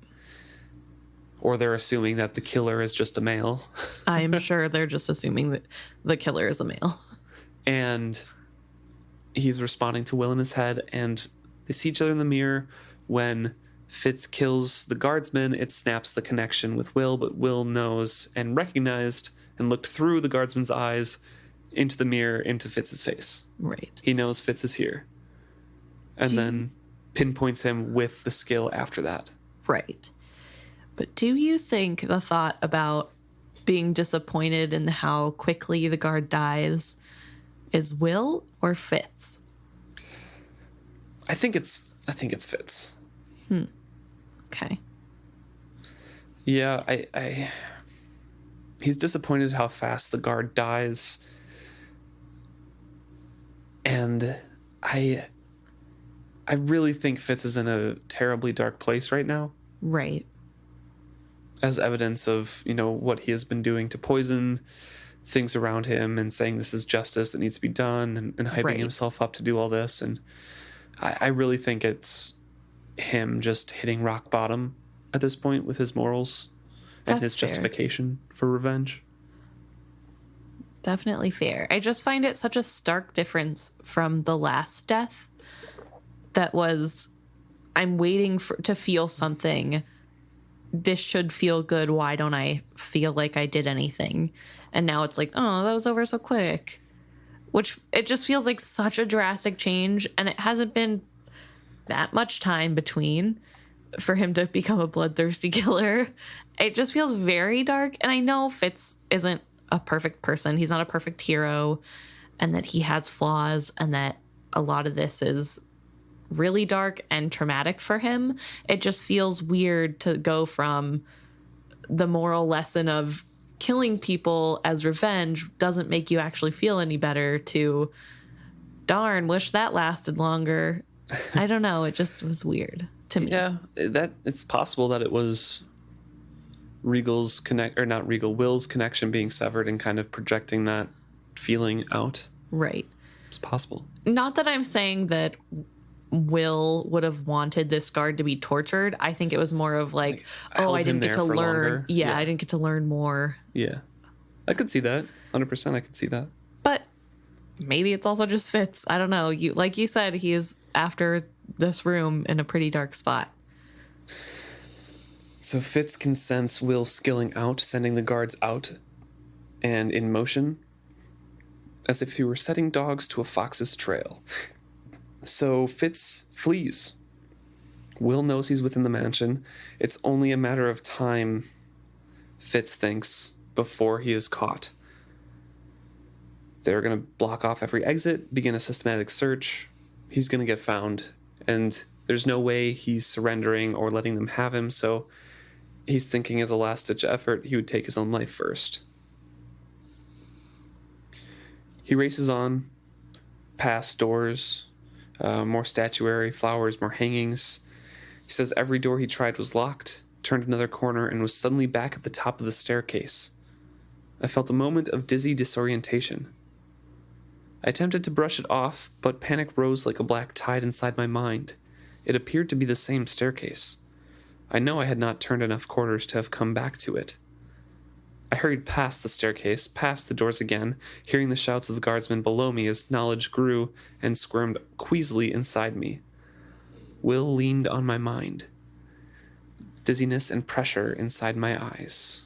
Or they're assuming that the killer is just a male. I'm sure they're just assuming that the killer is a male. And he's responding to Will in his head, and they see each other in the mirror. When Fitz kills the guardsman, it snaps the connection with Will, but Will knows and recognized and looked through the guardsman's eyes into the mirror, into Fitz's face. Right. He knows Fitz is here. And then pinpoints him with the skill after that. Right. But do you think the thought about being disappointed in how quickly the guard dies is Will or Fitz? I think it's Fitz. Okay. Yeah, He's disappointed how fast the guard dies. And I really think Fitz is in a terribly dark place right now. Right. As evidence of, what he has been doing to poison things around him and saying this is justice that needs to be done and hyping Right. himself up to do all this. And I really think it's him just hitting rock bottom at this point with his morals and That's his fair. justification for revenge. Definitely fair. I just find it such a stark difference from the last death that was, I'm waiting to feel something. This should feel good. Why don't I feel like I did anything? And now it's like, oh, that was over so quick. Which it just feels like such a drastic change. And it hasn't been that much time between for him to become a bloodthirsty killer. It just feels very dark. And I know Fitz isn't a perfect person. He's not a perfect hero, and that he has flaws, and that a lot of this is really dark and traumatic for him. It just feels weird to go from the moral lesson of killing people as revenge doesn't make you actually feel any better to, darn, wish that lasted longer. I don't know. It just was weird to me. Yeah, that it's possible that it was Will's connection being severed and kind of projecting that feeling out. Right. It's possible. Not that I'm saying that Will would have wanted this guard to be tortured. I think it was more of like held I him didn't get there to for learn. longer. Yeah, I didn't get to learn more. Yeah. I could see that. 100% I could see that. But maybe it's also just Fitz. I don't know. Like you said, he is after this room in a pretty dark spot. So Fitz can sense Will skilling out, sending the guards out and in motion, as if he were setting dogs to a fox's trail. So Fitz flees. Will knows he's within the mansion. It's only a matter of time, Fitz thinks, before he is caught. They're going to block off every exit, begin a systematic search. He's going to get found, and there's no way he's surrendering or letting them have him, so he's thinking as a last-ditch effort, he would take his own life first. He races on, past doors, more statuary, flowers, more hangings. He says every door he tried was locked, turned another corner, and was suddenly back at the top of the staircase. I felt a moment of dizzy disorientation. I attempted to brush it off, but panic rose like a black tide inside my mind. It appeared to be the same staircase. I know I had not turned enough corners to have come back to it. I hurried past the staircase, past the doors again, hearing the shouts of the guardsmen below me as knowledge grew and squirmed queasily inside me. Will leaned on my mind. Dizziness and pressure inside my eyes.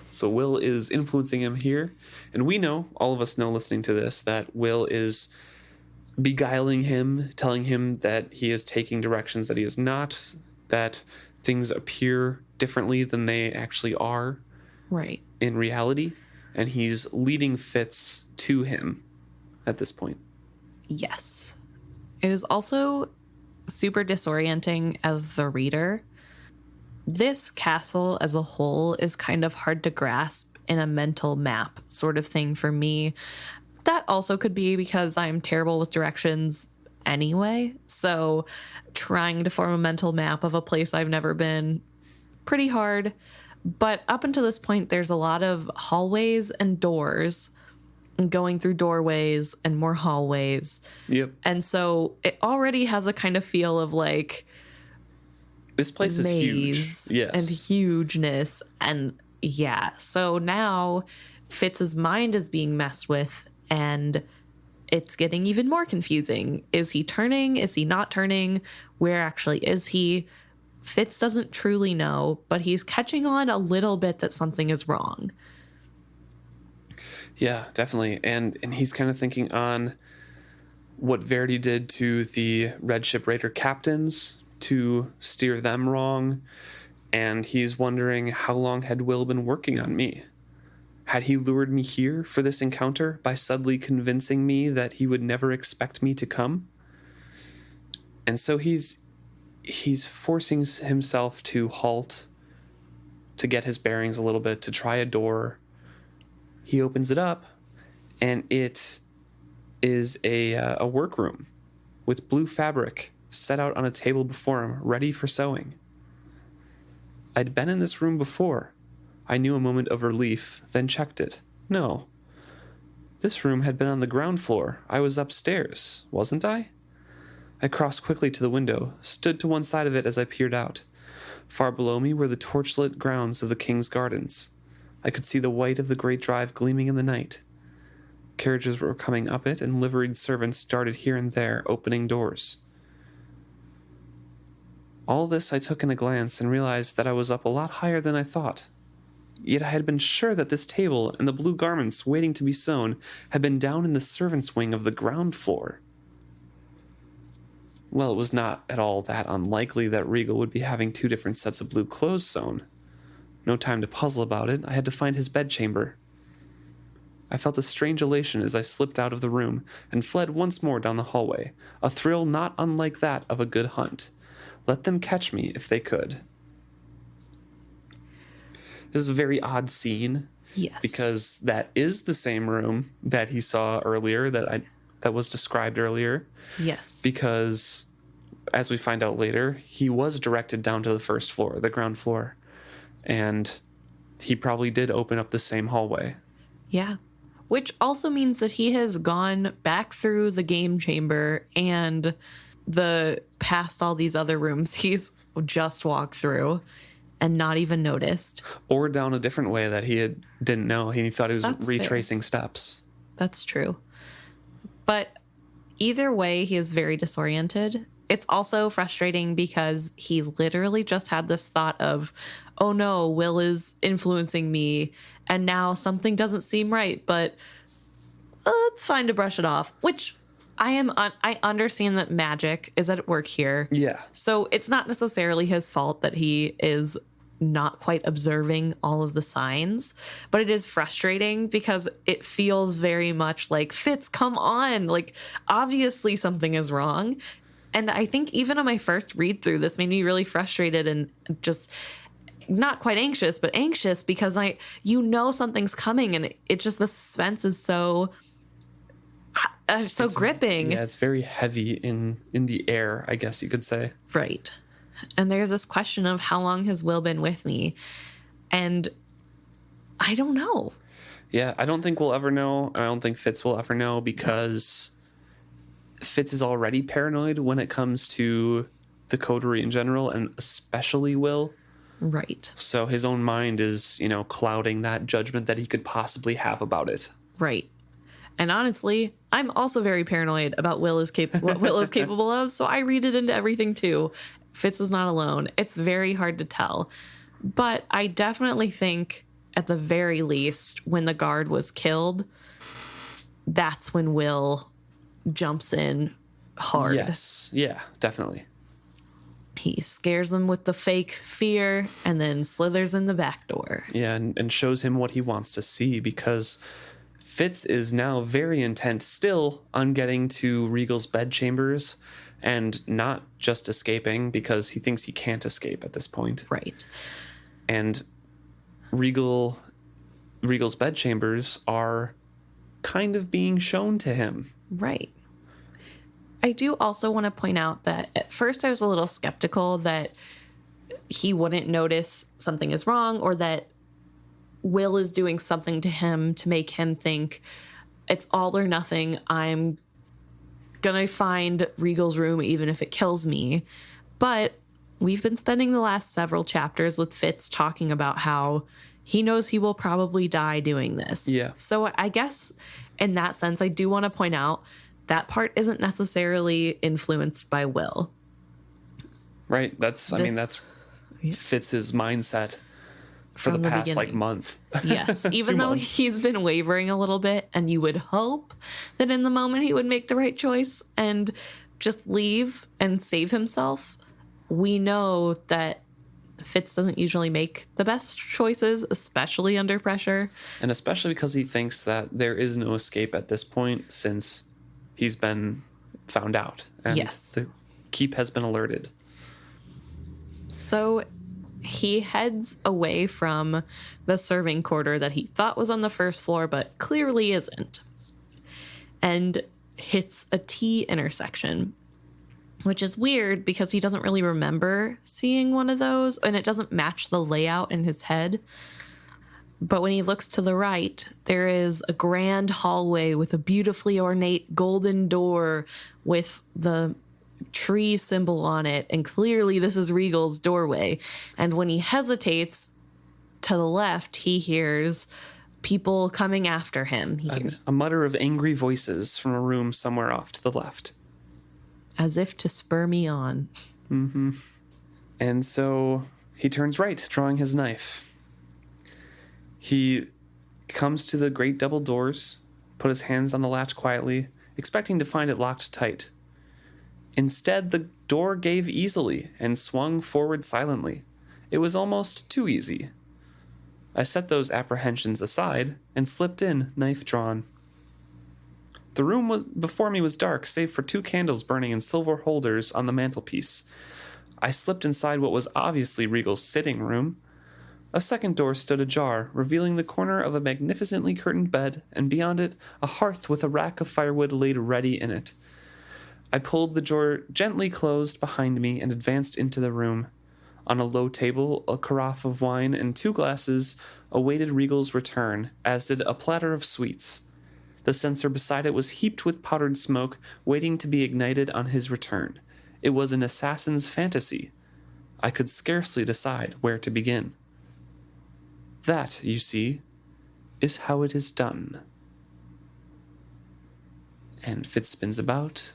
So Will is influencing him here, and we know, all of us know listening to this, that Will is beguiling him, telling him that he is taking directions that he is not, that things appear differently than they actually are Right. in reality, and he's leading Fitz to him at this point. Yes. It is also super disorienting as the reader. This castle as a whole is kind of hard to grasp in a mental map sort of thing for me. That also could be because I'm terrible with directions anyway. So trying to form a mental map of a place I've never been, pretty hard. But up until this point, there's a lot of hallways and doors, and going through doorways and more hallways. Yep. And so it already has a kind of feel of like This place is huge. maze Yes. and hugeness. And yeah, so now Fitz's mind is being messed with, and it's getting even more confusing. Is he turning? Is he not turning? Where actually is he? Fitz doesn't truly know, but he's catching on a little bit that something is wrong. Yeah, definitely. And he's kind of thinking on what Verity did to the Red Ship Raider captains to steer them wrong. And he's wondering, how long had Will been working on me? Had he lured me here for this encounter by subtly convincing me that he would never expect me to come? And so he's forcing himself to halt to get his bearings a little bit, to try a door. He opens it up, and it is a workroom with blue fabric set out on a table before him, ready for sewing. I'd been in this room before. I knew a moment of relief, then checked it. No. This room had been on the ground floor. I was upstairs, wasn't I? I crossed quickly to the window, stood to one side of it as I peered out. Far below me were the torchlit grounds of the King's Gardens. I could see the white of the great drive gleaming in the night. Carriages were coming up it, and liveried servants darted here and there, opening doors. All this I took in a glance and realized that I was up a lot higher than I thought. Yet I had been sure that this table and the blue garments waiting to be sewn had been down in the servants' wing of the ground floor. Well, it was not at all that unlikely that Regal would be having 2 different sets of blue clothes sewn. No time to puzzle about it, I had to find his bedchamber. I felt a strange elation as I slipped out of the room and fled once more down the hallway, a thrill not unlike that of a good hunt. Let them catch me if they could. This is a very odd scene. Yes. Because that is the same room that he saw earlier, that was described earlier. Yes. Because, as we find out later, he was directed down to the first floor, the ground floor. And he probably did open up the same hallway. Yeah. Which also means that he has gone back through the game chamber and past all these other rooms he's just walked through and not even noticed. Or down a different way that he didn't know. He thought he was retracing steps. That's true. But either way, he is very disoriented. It's also frustrating because he literally just had this thought of, oh no, Will is influencing me, and now something doesn't seem right, but it's fine to brush it off, which I understand that magic is at work here. Yeah. So it's not necessarily his fault that he is not quite observing all of the signs, but it is frustrating because it feels very much like, Fitz, come on. Like, obviously something is wrong. And I think even on my first read through, this made me really frustrated and just not quite anxious, but anxious because something's coming, and it just, the suspense is so gripping. Yeah, it's very heavy in the air, I guess you could say. Right. And there's this question of how long has Will been with me? And I don't know. Yeah, I don't think we'll ever know. I don't think Fitz will ever know because Fitz is already paranoid when it comes to the Coterie in general, and especially Will. Right. So his own mind is, clouding that judgment that he could possibly have about it. Right. And honestly, I'm also very paranoid about what Will is capable of, so I read it into everything too. Fitz is not alone. It's very hard to tell. But I definitely think, at the very least, when the guard was killed, that's when Will jumps in hard. Yes. Yeah, definitely. He scares them with the fake fear and then slithers in the back door. Yeah, and shows him what he wants to see, because Fitz is now very intent still on getting to Regal's bedchambers and not just escaping, because he thinks he can't escape at this point. Right. And Regal's bedchambers are kind of being shown to him. Right. I do also want to point out that at first I was a little skeptical that he wouldn't notice something is wrong, or that Will is doing something to him to make him think it's all or nothing. I'm going to find Regal's room even if it kills me. But we've been spending the last several chapters with Fitz talking about how he knows he will probably die doing this. Yeah. So I guess in that sense, I do want to point out that part isn't necessarily influenced by Will. Right. That's Fitz's mindset for the past month. Yes. Even though he's been wavering a little bit, and you would hope that in the moment he would make the right choice and just leave and save himself. We know that Fitz doesn't usually make the best choices, especially under pressure. And especially because he thinks that there is no escape at this point, since he's been found out. And yes. The keep has been alerted. So he heads away from the serving quarter that he thought was on the first floor, but clearly isn't, and hits a T intersection, which is weird because he doesn't really remember seeing one of those, and it doesn't match the layout in his head. But when he looks to the right, there is a grand hallway with a beautifully ornate golden door with the tree symbol on it, and clearly this is Regal's doorway. And when he hesitates to the left, he hears people coming after him. He hears a mutter of angry voices from a room somewhere off to the left. As if to spur me on. Mm-hmm. And so he turns right, drawing his knife. He comes to the great double doors, put his hands on the latch quietly, expecting to find it locked tight. Instead, the door gave easily and swung forward silently. It was almost too easy. I set those apprehensions aside and slipped in, knife drawn. The room before me was dark, save for 2 candles burning in silver holders on the mantelpiece. I slipped inside what was obviously Regal's sitting room. A second door stood ajar, revealing the corner of a magnificently curtained bed, and beyond it, a hearth with a rack of firewood laid ready in it. I pulled the door gently closed behind me and advanced into the room. On a low table, a carafe of wine and 2 glasses awaited Regal's return, as did a platter of sweets. The censer beside it was heaped with powdered smoke, waiting to be ignited on his return. It was an assassin's fantasy. I could scarcely decide where to begin. That, you see, is how it is done. And Fitz spins about,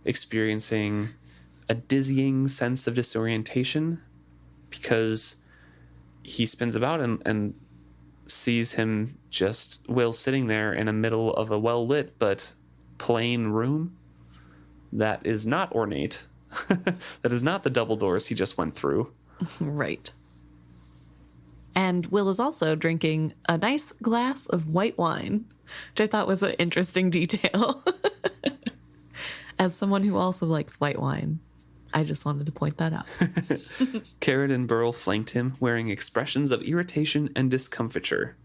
experiencing a dizzying sense of disorientation, because he spins about and sees him Will sitting there in the middle of a well-lit but plain room that is not ornate. That is not the double doors he just went through. Right. And Will is also drinking a nice glass of white wine, which I thought was an interesting detail. As someone who also likes white wine, I just wanted to point that out. Carrot and Burl flanked him, wearing expressions of irritation and discomfiture.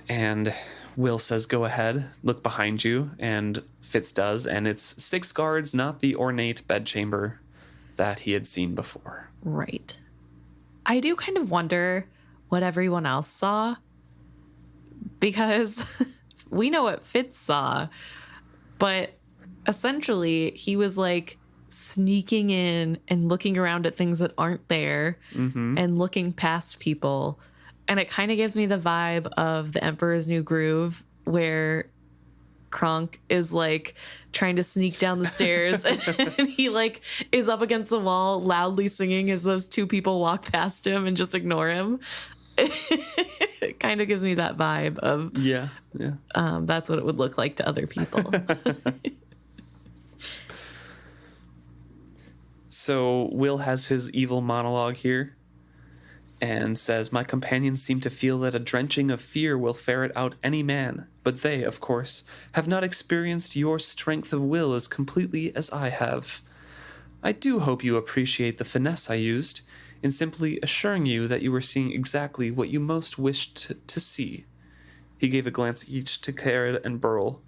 And Will says, "Go ahead, look behind you," and Fitz does, and it's 6 guards, not the ornate bedchamber that he had seen before. Right. I do kind of wonder what everyone else saw, because we know what Fitz saw, but essentially he was like sneaking in and looking around at things that aren't there, and looking past people. And it kind of gives me the vibe of The Emperor's New Groove, where Kronk is like trying to sneak down the stairs and he like is up against the wall loudly singing as those 2 people walk past him and just ignore him. It kind of gives me that vibe of that's what it would look like to other people. So Will has his evil monologue here and says, "My companions seem to feel that a drenching of fear will ferret out any man, but they, of course, have not experienced your strength of will as completely as I have. I do hope you appreciate the finesse I used in simply assuring you that you were seeing exactly what you most wished to see." He gave a glance each to Carrot and Burl.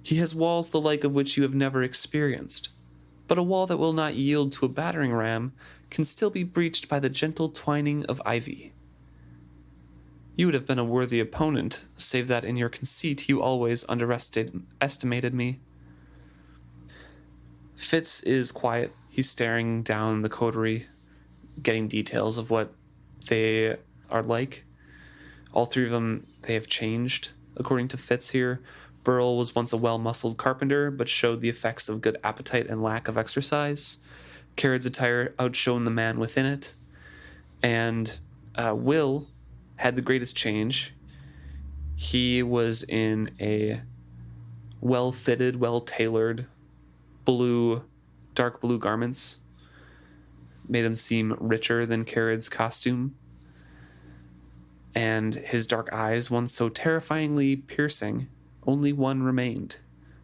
"He has walls the like of which you have never experienced, but a wall that will not yield to a battering ram can still be breached by the gentle twining of ivy. You would have been a worthy opponent, save that in your conceit you always underestimated me." Fitz is quiet. He's staring down the coterie, getting details of what they are like. All 3 of them, they have changed, according to Fitz here. Burl was once a well-muscled carpenter, but showed the effects of good appetite and lack of exercise. Carrot's attire outshone the man within it. And Will had the greatest change. He was in a well-fitted, well-tailored dark blue garments. Made him seem richer than Carrot's costume. And his dark eyes, once so terrifyingly piercing, only one remained.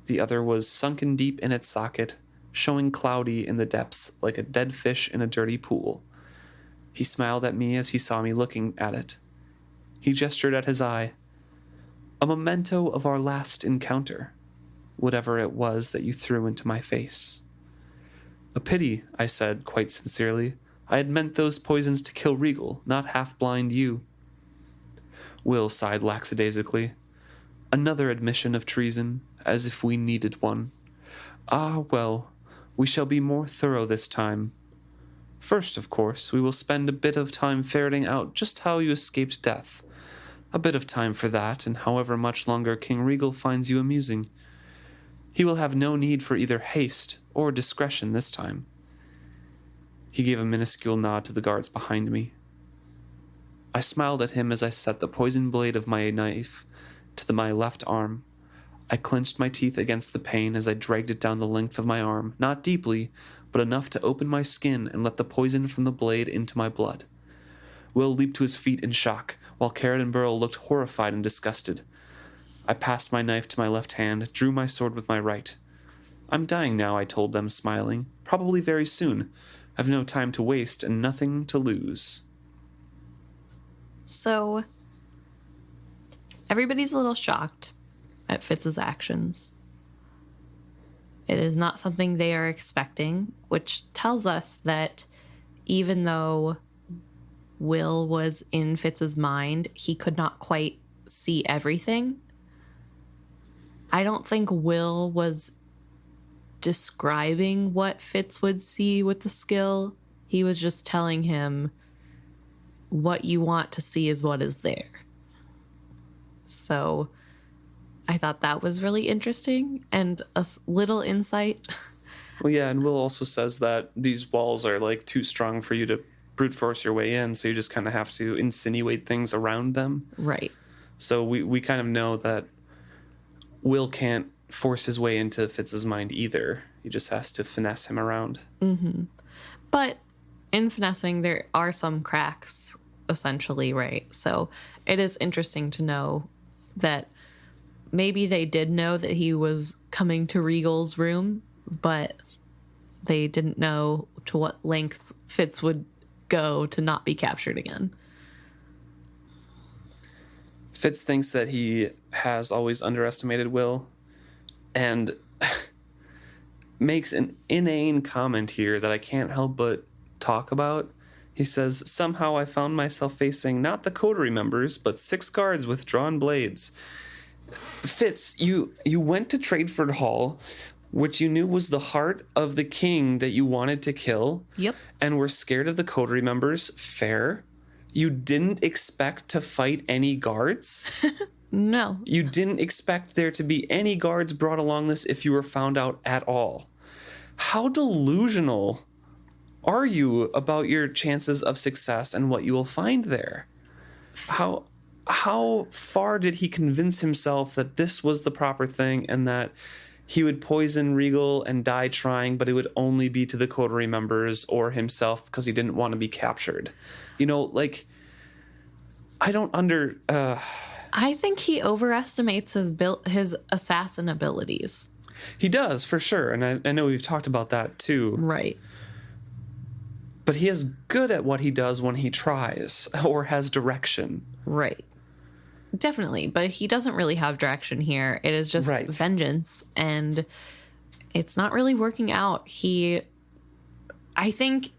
The other was sunken deep in its socket, showing cloudy in the depths like a dead fish in a dirty pool. He smiled at me as he saw me looking at it. He gestured at his eye. A memento of our last encounter, whatever it was that you threw into my face. A pity, I said quite sincerely. I had meant those poisons to kill Regal, not half-blind you. Will sighed lackadaisically. Another admission of treason, as if we needed one. Ah, well, we shall be more thorough this time. First, of course, we will spend a bit of time ferreting out just how you escaped death. A bit of time for that, and however much longer King Regal finds you amusing. He will have no need for either haste or discretion this time. He gave a minuscule nod to the guards behind me. I smiled at him as I set the poisoned blade of my knife to my left arm. I clenched my teeth against the pain as I dragged it down the length of my arm, not deeply, but enough to open my skin and let the poison from the blade into my blood. Will leaped to his feet in shock, while Carrot and Burl looked horrified and disgusted. I passed my knife to my left hand, drew my sword with my right. I'm dying now, I told them, smiling. Probably very soon. I've no time to waste and nothing to lose. So, everybody's a little shocked at Fitz's actions. It is not something they are expecting, which tells us that even though Will was in Fitz's mind, he could not quite see everything. I don't think Will was describing what Fitz would see with the skill. He was just telling him what you want to see is what is there. So I thought that was really interesting and a little insight. Well, yeah, and Will also says that these walls are like too strong for you to brute force your way in, so you just kind of have to insinuate things around them. Right. So we kind of know that Will can't force his way into Fitz's mind either. He just has to finesse him around. Mm-hmm. But in finessing, there are some cracks, essentially, right? So it is interesting to know that maybe they did know that he was coming to Regal's room, but they didn't know to what lengths Fitz would go to not be captured again. Fitz thinks that he has always underestimated Will and makes an inane comment here that I can't help but talk about. He says, somehow I found myself facing not the Coterie members, but 6 guards with drawn blades. Fitz, you went to Tradeford Hall, which you knew was the heart of the king that you wanted to kill. Yep. And were scared of the Coterie members. Fair. You didn't expect to fight any guards? No. You didn't expect there to be any guards brought along this if you were found out at all. How delusional are you about your chances of success and what you will find there? How far did he convince himself that this was the proper thing and that he would poison Regal and die trying, but it would only be to the Coterie members or himself because he didn't want to be captured? You know, like, I don't I think he overestimates his assassin abilities. He does, for sure, and I know we've talked about that too. Right. But he is good at what he does when he tries or has direction. Right. Definitely, but he doesn't really have direction here. It is just vengeance, and it's not really working out. He, I think,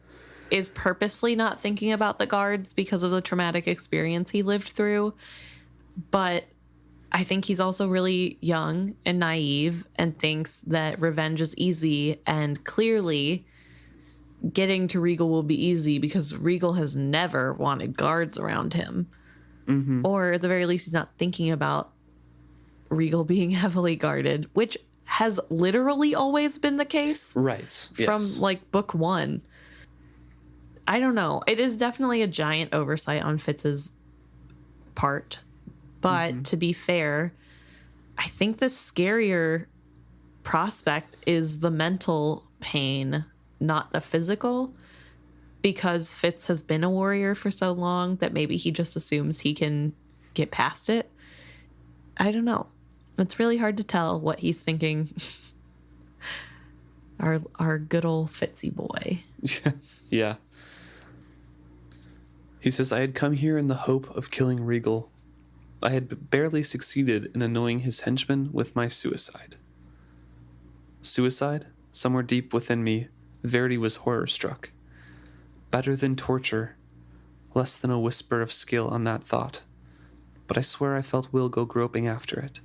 is purposely not thinking about the guards because of the traumatic experience he lived through, but I think he's also really young and naive and thinks that revenge is easy, and clearly getting to Regal will be easy because Regal has never wanted guards around him. Mm-hmm. Or at the very least, he's not thinking about Regal being heavily guarded, which has literally always been the case. Right. From like book 1. I don't know. It is definitely a giant oversight on Fitz's part. But to be fair, I think the scarier prospect is the mental pain, not the physical. Because Fitz has been a warrior for so long that maybe he just assumes he can get past it. I don't know. It's really hard to tell what he's thinking Our good old Fitzy boy. Yeah. He says, I had come here in the hope of killing Regal. I had barely succeeded in annoying his henchmen with my suicide. Suicide? Somewhere deep within me, Verity was horror-struck. Better than torture. Less than a whisper of skill on that thought. But I swear I felt Will go groping after it.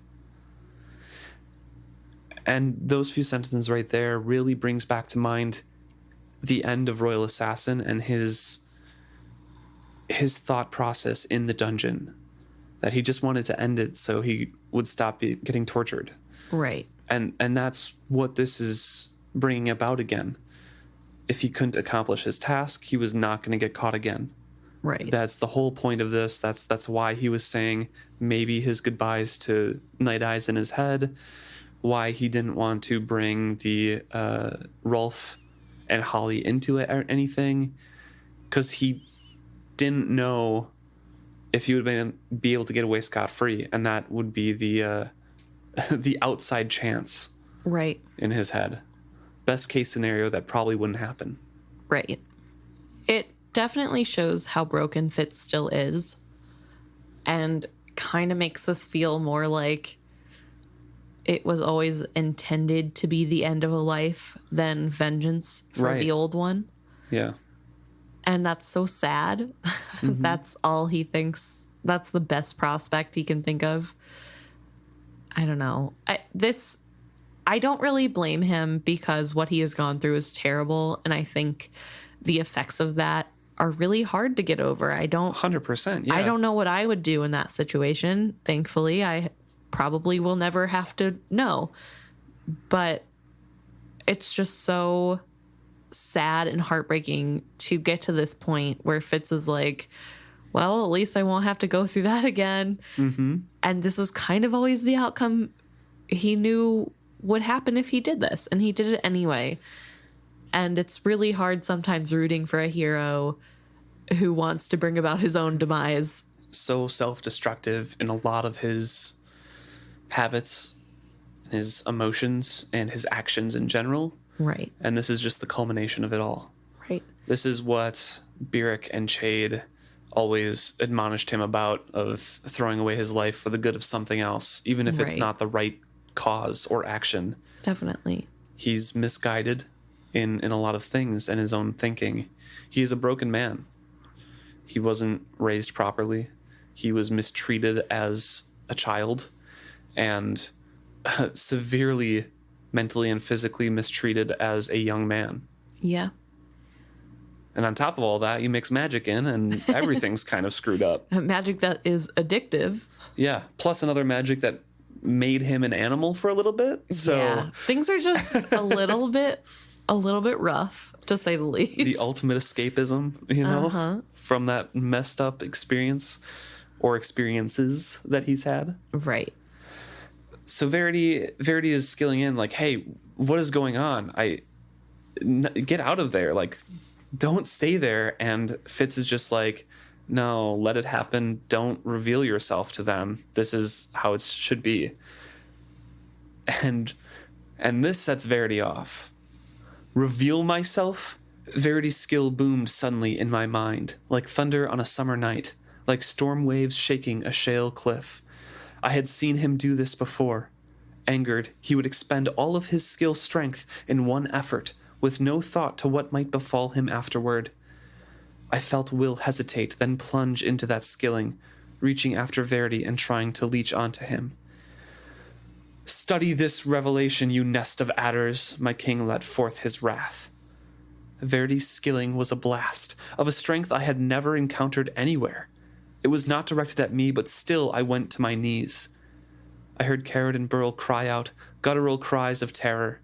And those few sentences right there really brings back to mind the end of Royal Assassin and his thought process in the dungeon. That he just wanted to end it so he would stop getting tortured. Right. And that's what this is bringing about again. If he couldn't accomplish his task, he was not going to get caught again. Right. That's the whole point of this. That's why he was saying maybe his goodbyes to Night Eyes in his head, why he didn't want to bring the Rolf and Holly into it or anything, because he didn't know if he would be able to get away scot-free, and that would be the the outside chance. Right. In his head. Best case scenario, that probably wouldn't happen. Right. It definitely shows how broken Fitz still is, and kind of makes us feel more like it was always intended to be the end of a life than vengeance for the old one. Yeah. And that's so sad. Mm-hmm. That's all he thinks. That's the best prospect he can think of. I don't know. I don't really blame him, because what he has gone through is terrible. And I think the effects of that are really hard to get over. 100%. Yeah. I don't know what I would do in that situation. Thankfully, I probably will never have to know. But it's just so sad and heartbreaking to get to this point where Fitz is like, well, at least I won't have to go through that again. Mm-hmm. And this was kind of always the outcome he knew would happen if he did this, and he did it anyway. And it's really hard sometimes rooting for a hero who wants to bring about his own demise. So self-destructive in a lot of his habits, his emotions, and his actions in general. Right. And this is just the culmination of it all. Right. This is what Beric and Chade always admonished him about, of throwing away his life for the good of something else, even if it's not the right cause or action. Definitely. He's misguided in a lot of things and his own thinking. He is a broken man. He wasn't raised properly. He was mistreated as a child and severely mentally and physically mistreated as a young man. Yeah. And on top of all that, you mix magic in and everything's kind of screwed up. Magic that is addictive. Yeah. Plus another magic that made him an animal for a little bit. So yeah. Things are just a little bit rough, to say the least. The ultimate escapism, you know, from that messed up experience or experiences that he's had. Right. So Verity is skilling in like, hey, what is going on? Get out of there. Like, don't stay there. And Fitz is just like, no, let it happen. Don't reveal yourself to them. This is how it should be. And this sets Verity off. Reveal myself? Verity's skill boomed suddenly in my mind, like thunder on a summer night, like storm waves shaking a shale cliff. I had seen him do this before. Angered, he would expend all of his skill strength in one effort, with no thought to what might befall him afterward. I felt Will hesitate, then plunge into that skilling, reaching after Verity and trying to leech onto him. Study this revelation, you nest of adders, my king let forth his wrath. Verity's skilling was a blast, of a strength I had never encountered anywhere. It was not directed at me, but still I went to my knees. I heard Carrot and Burl cry out, guttural cries of terror.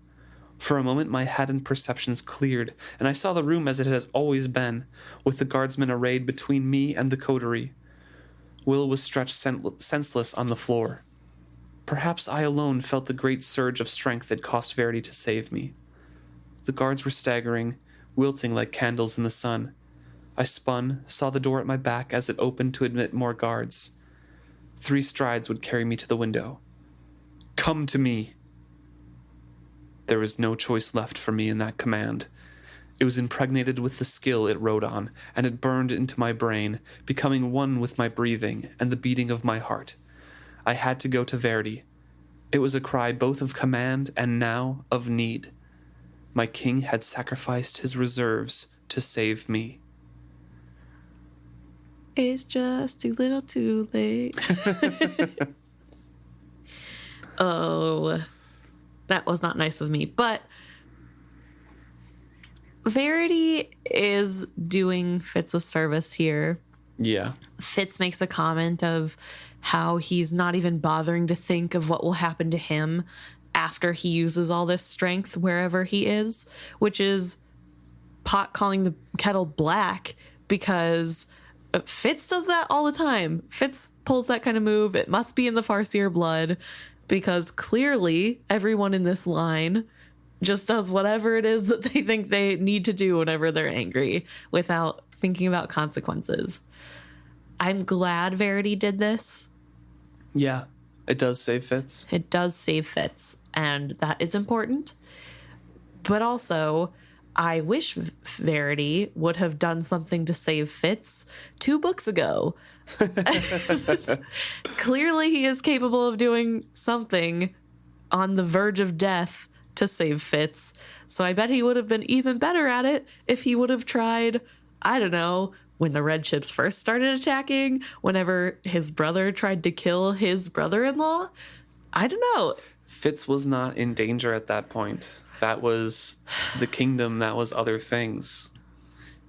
For a moment my haddened perceptions cleared, and I saw the room as it has always been, with the guardsmen arrayed between me and the coterie. Will was stretched senseless on the floor. Perhaps I alone felt the great surge of strength that cost Verity to save me. The guards were staggering, wilting like candles in the sun. I spun, saw the door at my back as it opened to admit more guards. 3 strides would carry me to the window. Come to me. There was no choice left for me in that command. It was impregnated with the skill it rode on, and it burned into my brain, becoming one with my breathing and the beating of my heart. I had to go to Verdi. It was a cry both of command and now of need. My king had sacrificed his reserves to save me. It's just too little too late. Oh, that was not nice of me. But Verity is doing Fitz a service here. Yeah. Fitz makes a comment of how he's not even bothering to think of what will happen to him after he uses all this strength wherever he is, which is pot calling the kettle black, because Fitz does that all the time. Fitz pulls that kind of move. It must be in the Farseer blood, because clearly everyone in this line just does whatever it is that they think they need to do whenever they're angry without thinking about consequences. I'm glad Verity did this. Yeah, it does save Fitz. It does save Fitz, and that is important. But also, I wish Verity would have done something to save Fitz 2 books ago. Clearly, he is capable of doing something on the verge of death to save Fitz. So I bet he would have been even better at it if he would have tried, I don't know, when the red ships first started attacking, whenever his brother tried to kill his brother-in-law. I don't know. Fitz was not in danger at that point. That was the kingdom. That was other things.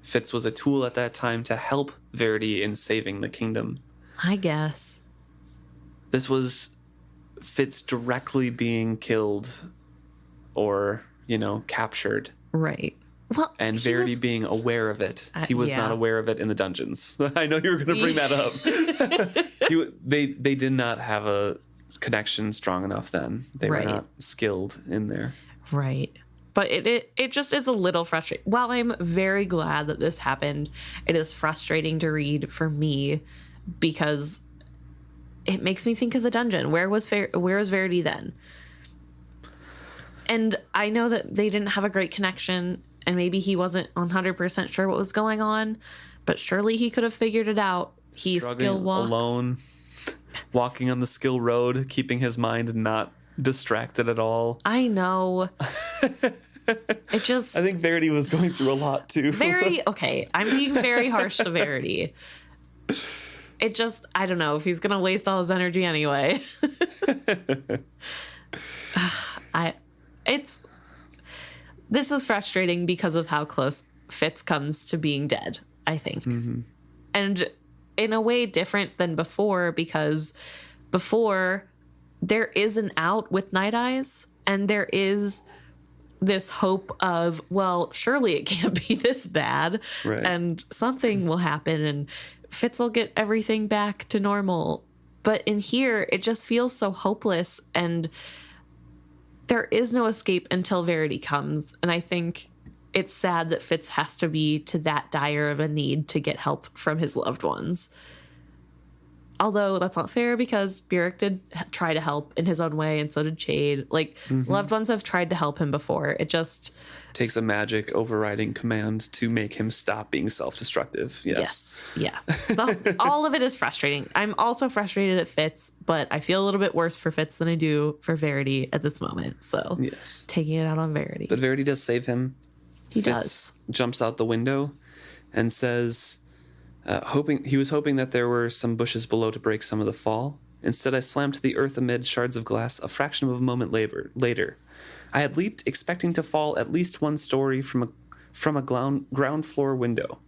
Fitz was a tool at that time to help Verity in saving the kingdom. I guess. This was Fitz directly being killed or, captured. Right. Well, and Verity being aware of it. He was not aware of it in the dungeons. I know you were going to bring that up. They did not have a connection strong enough then. They were not skilled in there. Right. But it just is a little frustrating. While I'm very glad that this happened, it is frustrating to read for me because it makes me think of the dungeon. Where was Verity then? And I know that they didn't have a great connection, and maybe he wasn't 100% sure what was going on, but surely he could have figured it out. He skill walks alone, walking on the skill road, keeping his mind not distracted at all. I know. I think Verity was going through a lot too. Okay, I'm being very harsh to Verity. I don't know if he's gonna waste all his energy anyway. This is frustrating because of how close Fitz comes to being dead, I think. Mm-hmm. And in a way different than before, because before there is an out with Night Eyes, and there is this hope of, well, surely it can't be this bad, and something will happen, and Fitz will get everything back to normal. But in here, it just feels so hopeless, and there is no escape until Verity comes. And I think it's sad that Fitz has to be to that dire of a need to get help from his loved ones. Although that's not fair, because Burek did try to help in his own way, and so did Chade. Loved ones have tried to help him before. It just takes a magic overriding command to make him stop being self-destructive. Yes. Yeah. All of it is frustrating. I'm also frustrated at Fitz, but I feel a little bit worse for Fitz than I do for Verity at this moment. So taking it out on Verity. But Verity does save him. Fitz jumps out the window and says, he was hoping that there were some bushes below to break some of the fall. Instead, I slammed to the earth amid shards of glass a fraction of a moment later. I had leaped, expecting to fall at least one story from a ground floor window.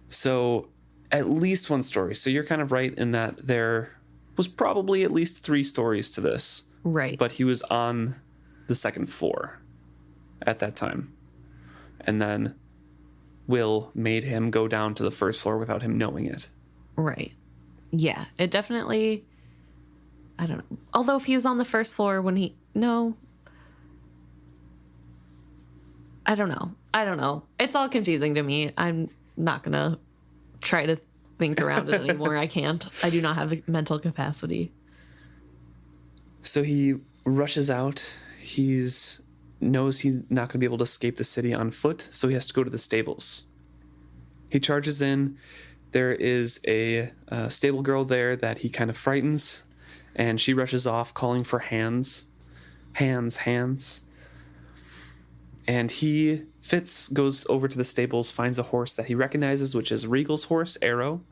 So, at least one story. So you're kind of right in that there was probably at least 3 stories to this. Right. But he was on the 2nd floor at that time. And then Will made him go down to the 1st floor without him knowing it. Right. Yeah, it definitely, I don't know. Although if he was on the 1st floor no. I don't know. It's all confusing to me. I'm not going to try to think around it anymore. I can't. I do not have the mental capacity. So he rushes out. He's knows he's not going to be able to escape the city on foot, so he has to go to the stables. He charges in. There is a stable girl there that he kind of frightens, and she rushes off calling for hands. Hands. And Fitz goes over to the stables, finds a horse that he recognizes, which is Regal's horse, Arrow.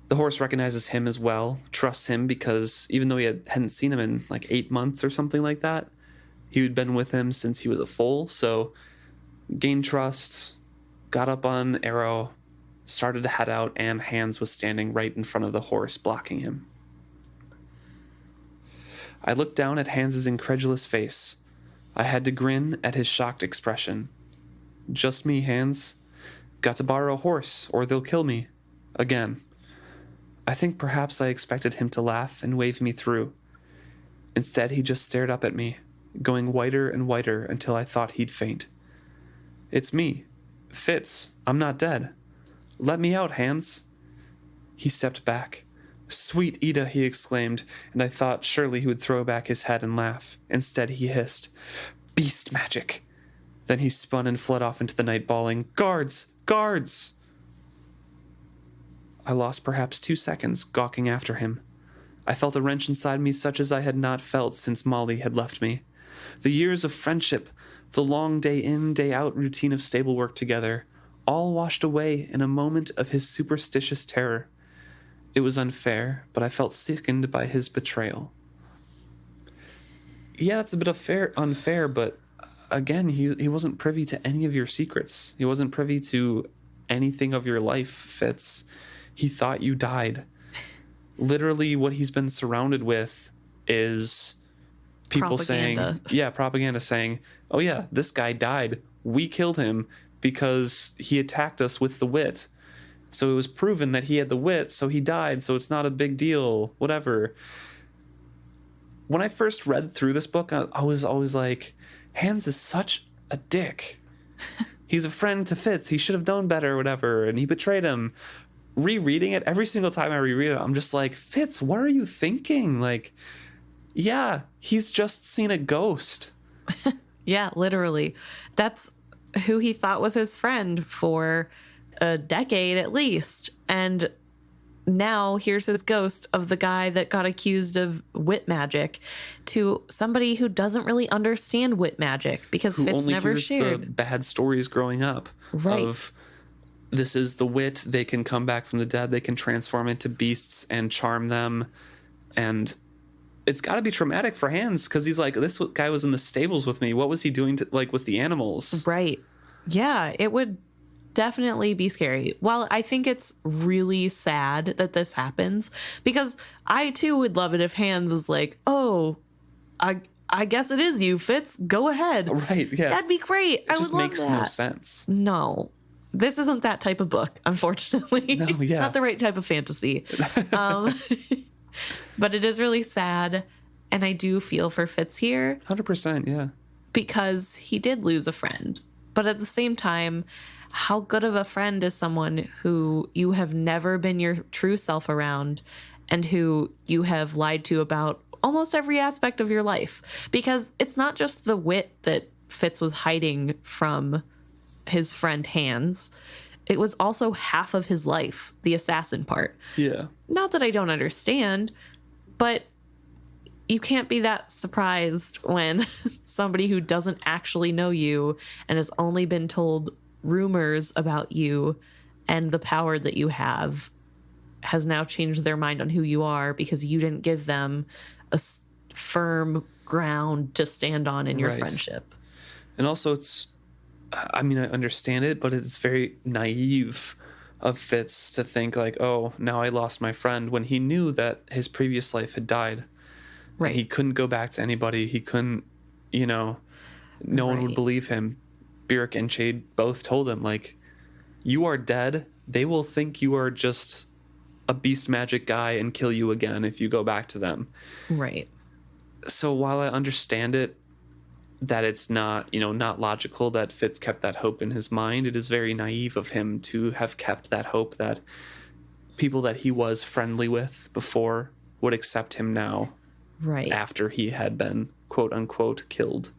The horse recognizes him as well, trusts him because even though he hadn't seen him in like 8 months or something like that, he had been with him since he was a foal. So gained trust, got up on Arrow, started to head out, and Hands was standing right in front of the horse, blocking him. I looked down at Hans's incredulous face. I had to grin at his shocked expression. Just me, Hans. Got to borrow a horse, or they'll kill me. Again. I think perhaps I expected him to laugh and wave me through. Instead, he just stared up at me, going whiter and whiter until I thought he'd faint. It's me. Fitz. I'm not dead. Let me out, Hans. He stepped back. Sweet Ida, he exclaimed, and I thought surely he would throw back his head and laugh. Instead, he hissed, Beast magic. Then he spun and fled off into the night, bawling, Guards! Guards! I lost perhaps 2 seconds, gawking after him. I felt a wrench inside me such as I had not felt since Molly had left me. The years of friendship, the long day in, day out routine of stable work together, all washed away in a moment of his superstitious terror. It was unfair, but I felt sickened by his betrayal. Yeah, it's a bit unfair, but again, he wasn't privy to any of your secrets. He wasn't privy to anything of your life, Fitz. He thought you died. Literally, what he's been surrounded with is people propaganda saying, oh yeah, this guy died. We killed him because he attacked us with the wit. So it was proven that he had the wit, so he died, so it's not a big deal, whatever. When I first read through this book, I was always like, Hans is such a dick. He's a friend to Fitz. He should have known better or whatever, and he betrayed him. Rereading it, every single time I reread it, I'm just like, Fitz, what are you thinking? Like, yeah, he's just seen a ghost. Yeah, literally. That's who he thought was his friend for a decade at least. And now here's his ghost of the guy that got accused of wit magic to somebody who doesn't really understand wit magic because Fitz never shared the bad stories growing up. Right. Of this is the wit, they can come back from the dead, they can transform into beasts and charm them. And it's got to be traumatic for Hans because he's like, this guy was in the stables with me. What was he doing with the animals? Right. Yeah, it would definitely be scary. While I think it's really sad that this happens because I too would love it if Hans is like, oh, I guess it is you, Fitz. Go ahead. Right, yeah. That'd be great. I would love that. It just makes no sense. No. This isn't that type of book, unfortunately. No, yeah. Not the right type of fantasy. But it is really sad. And I do feel for Fitz here. 100%, yeah. Because he did lose a friend. But at the same time, how good of a friend is someone who you have never been your true self around and who you have lied to about almost every aspect of your life? Because it's not just the wit that Fitz was hiding from his friend Hans. It was also half of his life, the assassin part. Yeah. Not that I don't understand, but you can't be that surprised when somebody who doesn't actually know you and has only been told rumors about you and the power that you have has now changed their mind on who you are because you didn't give them a firm ground to stand on in your friendship. And also I understand it, but it's very naive of Fitz to think like, oh, now I lost my friend when he knew that his previous life had died. Right. He couldn't go back to anybody. He couldn't, no one would believe him. Byrrc and Chade both told him, like, you are dead. They will think you are just a beast magic guy and kill you again if you go back to them. Right. So while I understand it, that it's not, not logical that Fitz kept that hope in his mind, it is very naive of him to have kept that hope that people that he was friendly with before would accept him now. Right. After he had been, quote unquote, killed.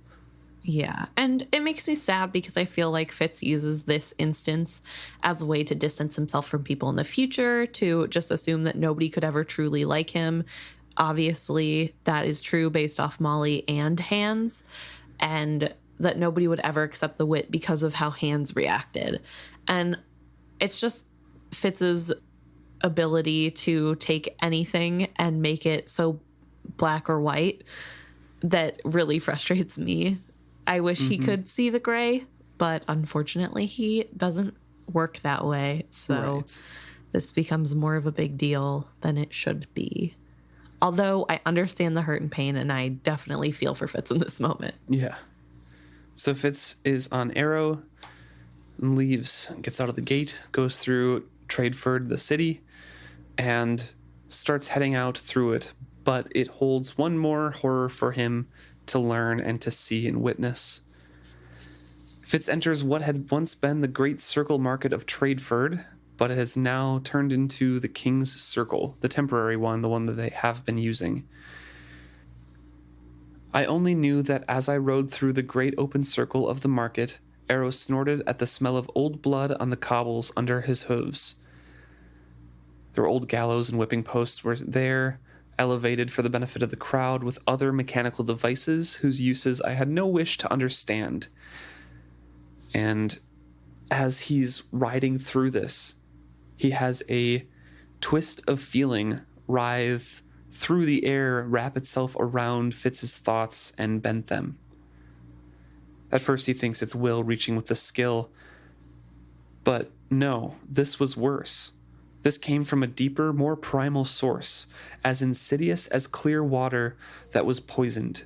Yeah. And it makes me sad because I feel like Fitz uses this instance as a way to distance himself from people in the future, to just assume that nobody could ever truly like him. Obviously, that is true based off Molly and Hans, and that nobody would ever accept the wit because of how Hans reacted. And it's just Fitz's ability to take anything and make it so black or white that really frustrates me. I wish he could see the gray, but unfortunately he doesn't work that way. So this becomes more of a big deal than it should be. Although I understand the hurt and pain, and I definitely feel for Fitz in this moment. Yeah. So Fitz is on Arrow and leaves, gets out of the gate, goes through Tradeford, the city, and starts heading out through it. But it holds one more horror for him to learn and to see and witness. Fitz enters what had once been the great circle market of Tradeford, but it has now turned into the King's Circle, the temporary one, the one that they have been using. I only knew that as I rode through the great open circle of the market, Arrow snorted at the smell of old blood on the cobbles under his hooves. Their old gallows and whipping posts were there, elevated for the benefit of the crowd, with other mechanical devices whose uses I had no wish to understand. And as he's riding through this, he has a twist of feeling writhe through the air, wrap itself around Fitz's thoughts and bend them. At first he thinks it's will reaching with the skill, but no, this was worse. This came from a deeper, more primal source, as insidious as clear water that was poisoned.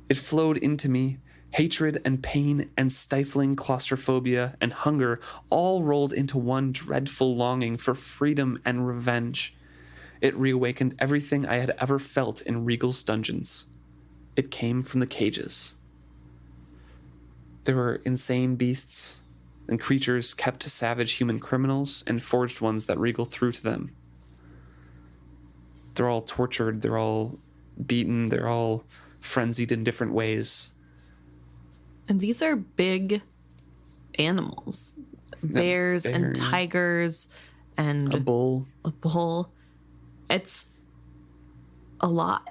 It flowed into me, hatred and pain and stifling claustrophobia and hunger all rolled into one dreadful longing for freedom and revenge. It reawakened everything I had ever felt in Regal's dungeons. It came from the cages. There were insane beasts and creatures kept to savage human criminals and forged ones that Regal threw to them. They're all tortured, they're all beaten, they're all frenzied in different ways. And these are big animals. Bears and tigers and a bull. It's a lot.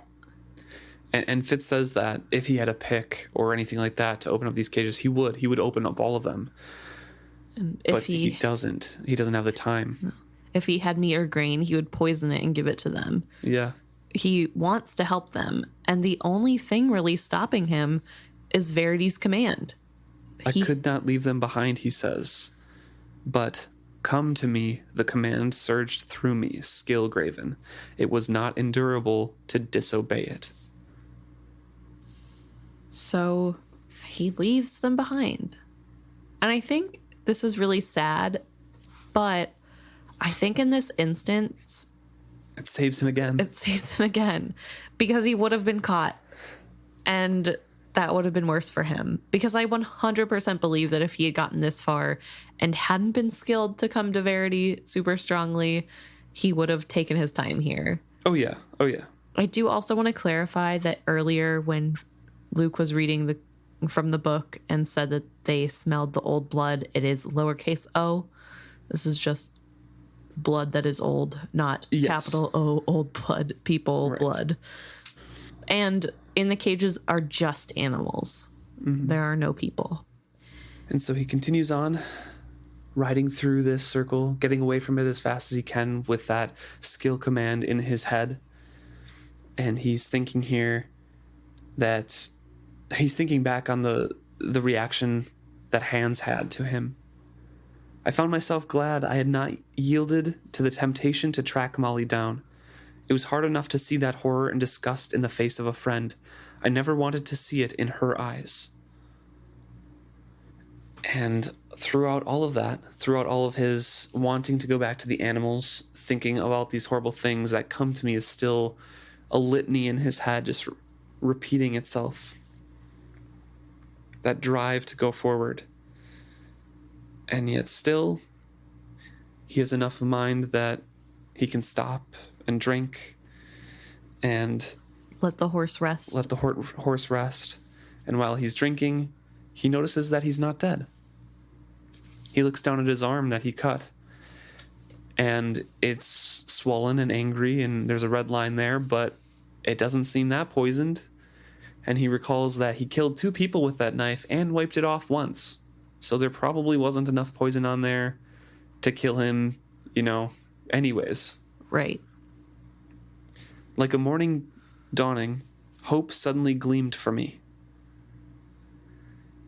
And Fitz says that if he had a pick or anything like that to open up these cages, he would open up all of them. And but he doesn't have the time. If he had meat or grain, he would poison it and give it to them. Yeah. He wants to help them. And the only thing really stopping him is Verity's command. I could not leave them behind, he says. But come to me, the command surged through me, skill graven. It was not endurable to disobey it. So he leaves them behind. And I think this is really sad, but I think in this instance, it saves him again. Because he would have been caught, and that would have been worse for him. Because I 100% believe that if he had gotten this far and hadn't been skilled to come to Verity super strongly, he would have taken his time here. Oh yeah. I do also want to clarify that earlier when Luke was reading from the book and said that they smelled the old blood, it is lowercase o. This is just blood that is old, not capital O, old blood, people blood. And in the cages are just animals. Mm-hmm. There are no people. And so he continues on, riding through this circle, getting away from it as fast as he can with that skill command in his head. And he's thinking here that he's thinking back on the reaction that Hans had to him. I found myself glad I had not yielded to the temptation to track Molly down. It was hard enough to see that horror and disgust in the face of a friend. I never wanted to see it in her eyes. And throughout all of that, throughout all of his wanting to go back to the animals, thinking about these horrible things that come to me is still a litany in his head, just repeating itself. That drive to go forward. And yet still, he has enough of mind that he can stop and drink and let the horse rest. And while he's drinking, he notices that he's not dead. He looks down at his arm that he cut, and it's swollen and angry, and there's a red line there, but it doesn't seem that poisoned. And he recalls that he killed 2 people with that knife and wiped it off once. So there probably wasn't enough poison on there to kill him, anyways. Right. Like a morning dawning, hope suddenly gleamed for me.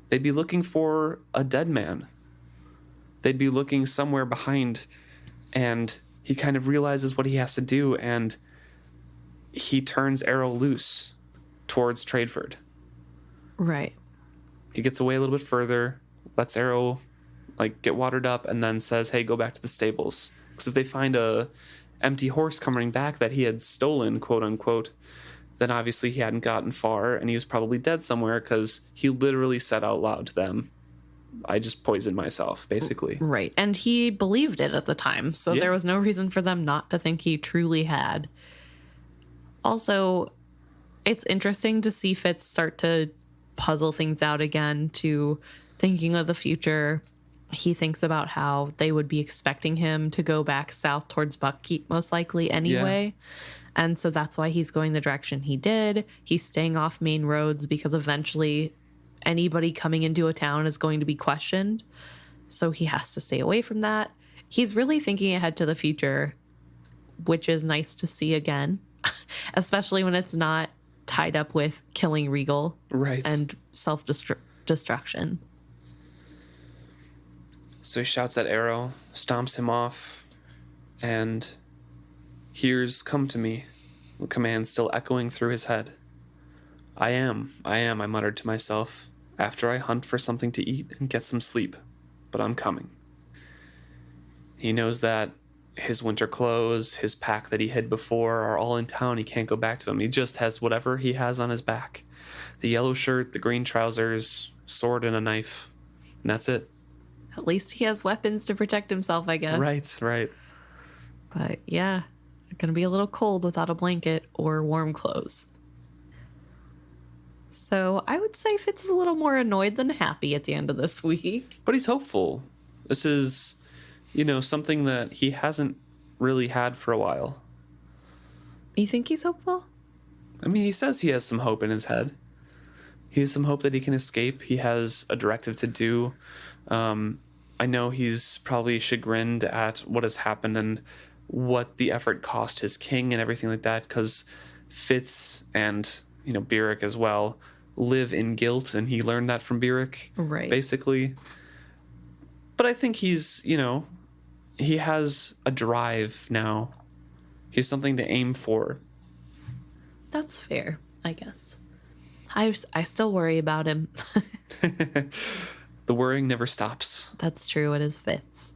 They'd be looking for a dead man. They'd be looking somewhere behind, and he kind of realizes what he has to do, and he turns arrow loose towards Tradeford. Right. He gets away a little bit further, lets arrow get watered up, and then says, hey, go back to the stables. Because if they find a empty horse coming back that he had stolen, quote unquote, then obviously he hadn't gotten far, and he was probably dead somewhere, because he literally said out loud to them, I just poisoned myself, basically. Right. And he believed it at the time, so there was no reason for them not to think he truly had. Also, it's interesting to see Fitz start to puzzle things out again, to thinking of the future. He thinks about how they would be expecting him to go back south towards Buckkeep, most likely anyway. Yeah. And so that's why he's going the direction he did. He's staying off main roads because eventually anybody coming into a town is going to be questioned. So he has to stay away from that. He's really thinking ahead to the future, which is nice to see again, especially when it's not tied up with killing Regal, right, and self-destruction. So he shouts at Arrow, stomps him off, and hears "come to me," the command still echoing through his head. I am, I muttered to myself, after I hunt for something to eat and get some sleep, but I'm coming. He knows that his winter clothes, his pack that he hid before, are all in town. He can't go back to them. He just has whatever he has on his back. The yellow shirt, the green trousers, sword and a knife, and that's it. At least he has weapons to protect himself, I guess. Right. But yeah, it's going to be a little cold without a blanket or warm clothes. So I would say Fitz is a little more annoyed than happy at the end of this week. But he's hopeful. This is, something that he hasn't really had for a while. You think he's hopeful? I mean, he says he has some hope in his head. He has some hope that he can escape. He has a directive to do. I know he's probably chagrined at what has happened and what the effort cost his king and everything like that, because Fitz and Beric as well live in guilt, and he learned that from Beric, right, basically. But I think he's, he has a drive now. He has something to aim for. That's fair, I guess. I still worry about him. The worrying never stops. That's true. It is Fitz.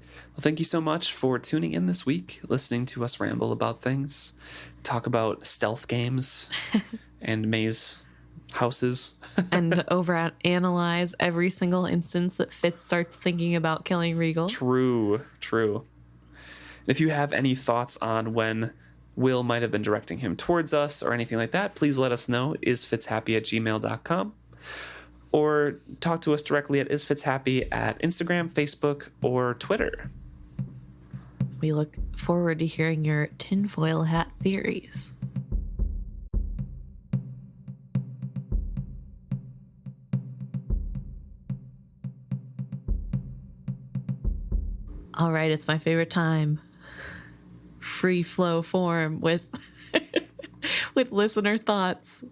Well, thank you so much for tuning in this week, listening to us ramble about things, talk about stealth games and maze houses. And overanalyze every single instance that Fitz starts thinking about killing Regal. True. If you have any thoughts on when Will might have been directing him towards us or anything like that, please let us know. isfitzhappy@gmail.com. Or talk to us directly at isfitzhappy at Instagram, Facebook, or Twitter. We look forward to hearing your tinfoil hat theories. All right, it's my favorite time. Free flow form with with listener thoughts.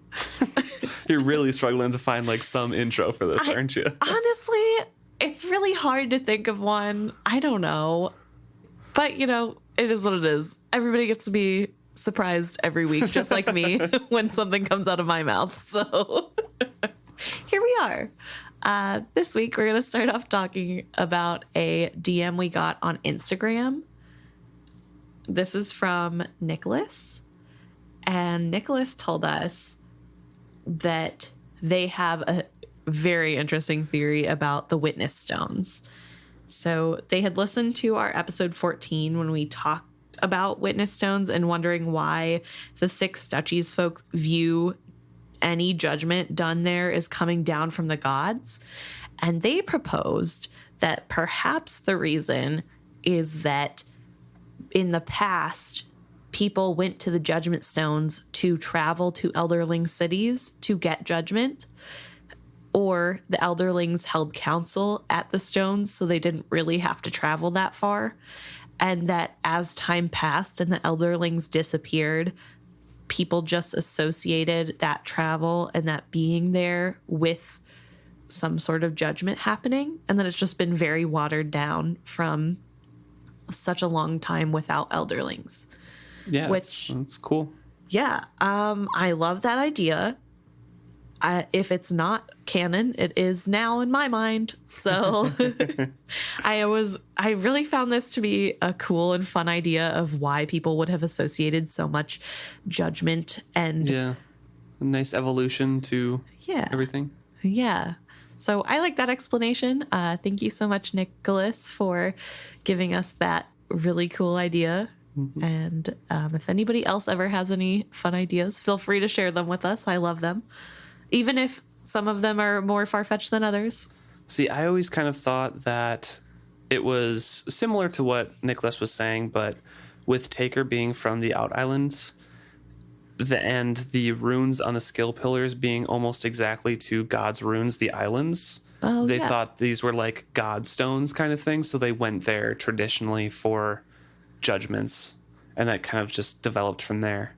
You're really struggling to find some intro for this, aren't you? Honestly, it's really hard to think of one. I don't know. But, it is what it is. Everybody gets to be surprised every week, just like me, when something comes out of my mouth. So here we are. This week, we're going to start off talking about a DM we got on Instagram. This is from Nicholas. And Nicholas told us that they have a very interesting theory about the witness stones. So they had listened to our episode 14 when we talked about witness stones and wondering why the 6 duchies folks view any judgment done there is coming down from the gods. And they proposed that perhaps the reason is that in the past, people went to the judgment stones to travel to Elderling cities to get judgment, or the Elderlings held council at the stones, so they didn't really have to travel that far. And that as time passed and the Elderlings disappeared, people just associated that travel and that being there with some sort of judgment happening. And that it's just been very watered down from such a long time without Elderlings. Yeah, which that's cool. Yeah, I love that idea. If it's not canon, it is now in my mind. So I really found this to be a cool and fun idea of why people would have associated so much judgment and a nice evolution to everything. Yeah. So I like that explanation. Thank you so much, Nicholas, for giving us that really cool idea. Mm-hmm. And if anybody else ever has any fun ideas, feel free to share them with us. I love them, even if some of them are more far-fetched than others. See, I always kind of thought that it was similar to what Nicholas was saying, but with Taker being from the Out Islands, and the runes on the skill pillars being almost exactly to God's runes, the islands. They thought these were like God stones kind of thing, so they went there traditionally for judgments, and that kind of just developed from there.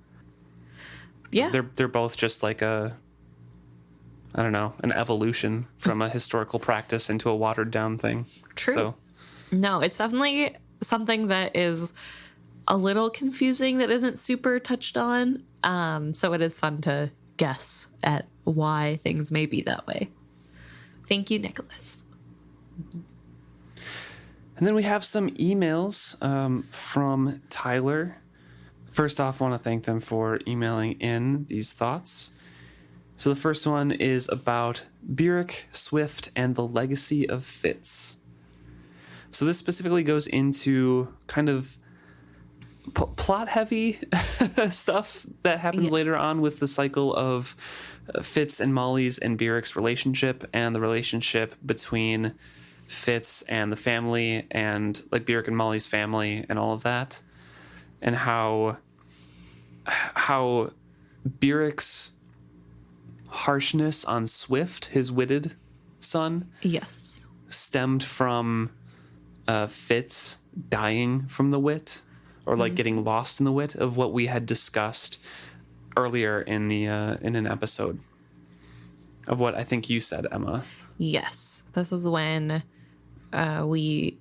Yeah. They're both just like an evolution from a historical practice into a watered down thing. True. So. No, it's definitely something that is a little confusing that isn't super touched on. So it is fun to guess at why things may be that way. Thank you, Nicholas. And then we have some emails from Tyler. First off, I want to thank them for emailing in these thoughts. So the first one is about Byrrc, Swift, and the legacy of Fitz. So this specifically goes into kind of plot-heavy stuff that happens later on with the cycle of Fitz and Molly's and Byrrc's relationship, and the relationship between Fitz and the family, and like Byrrc and Molly's family and all of that, and how Byrrc's harshness on Swift, his witted son, stemmed from Fitz dying from the wit, or like getting lost in the wit of what we had discussed earlier in the in an episode of what I think you said, Emma. Yes, this is when we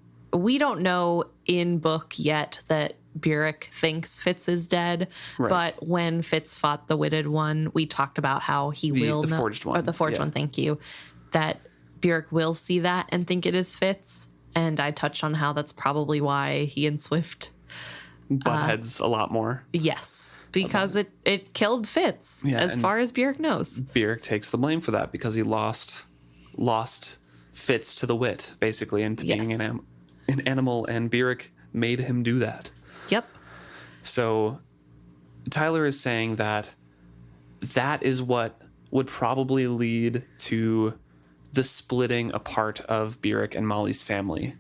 don't know in book yet that Byrrc thinks Fitz is dead, right. But when Fitz fought the witted one, we talked about how he will know, forged one, or the forged one. Thank you. That Byrrc will see that and think it is Fitz, and I touched on how that's probably why he and Swift butt heads a lot more. Yes, because it killed Fitz, as far as Byrrc knows. Byrrc takes the blame for that because he lost Fitz to the wit, basically, into being an animal, and Byrrc made him do that. Yep. So Tyler is saying that is what would probably lead to the splitting apart of Byrrc and Molly's family.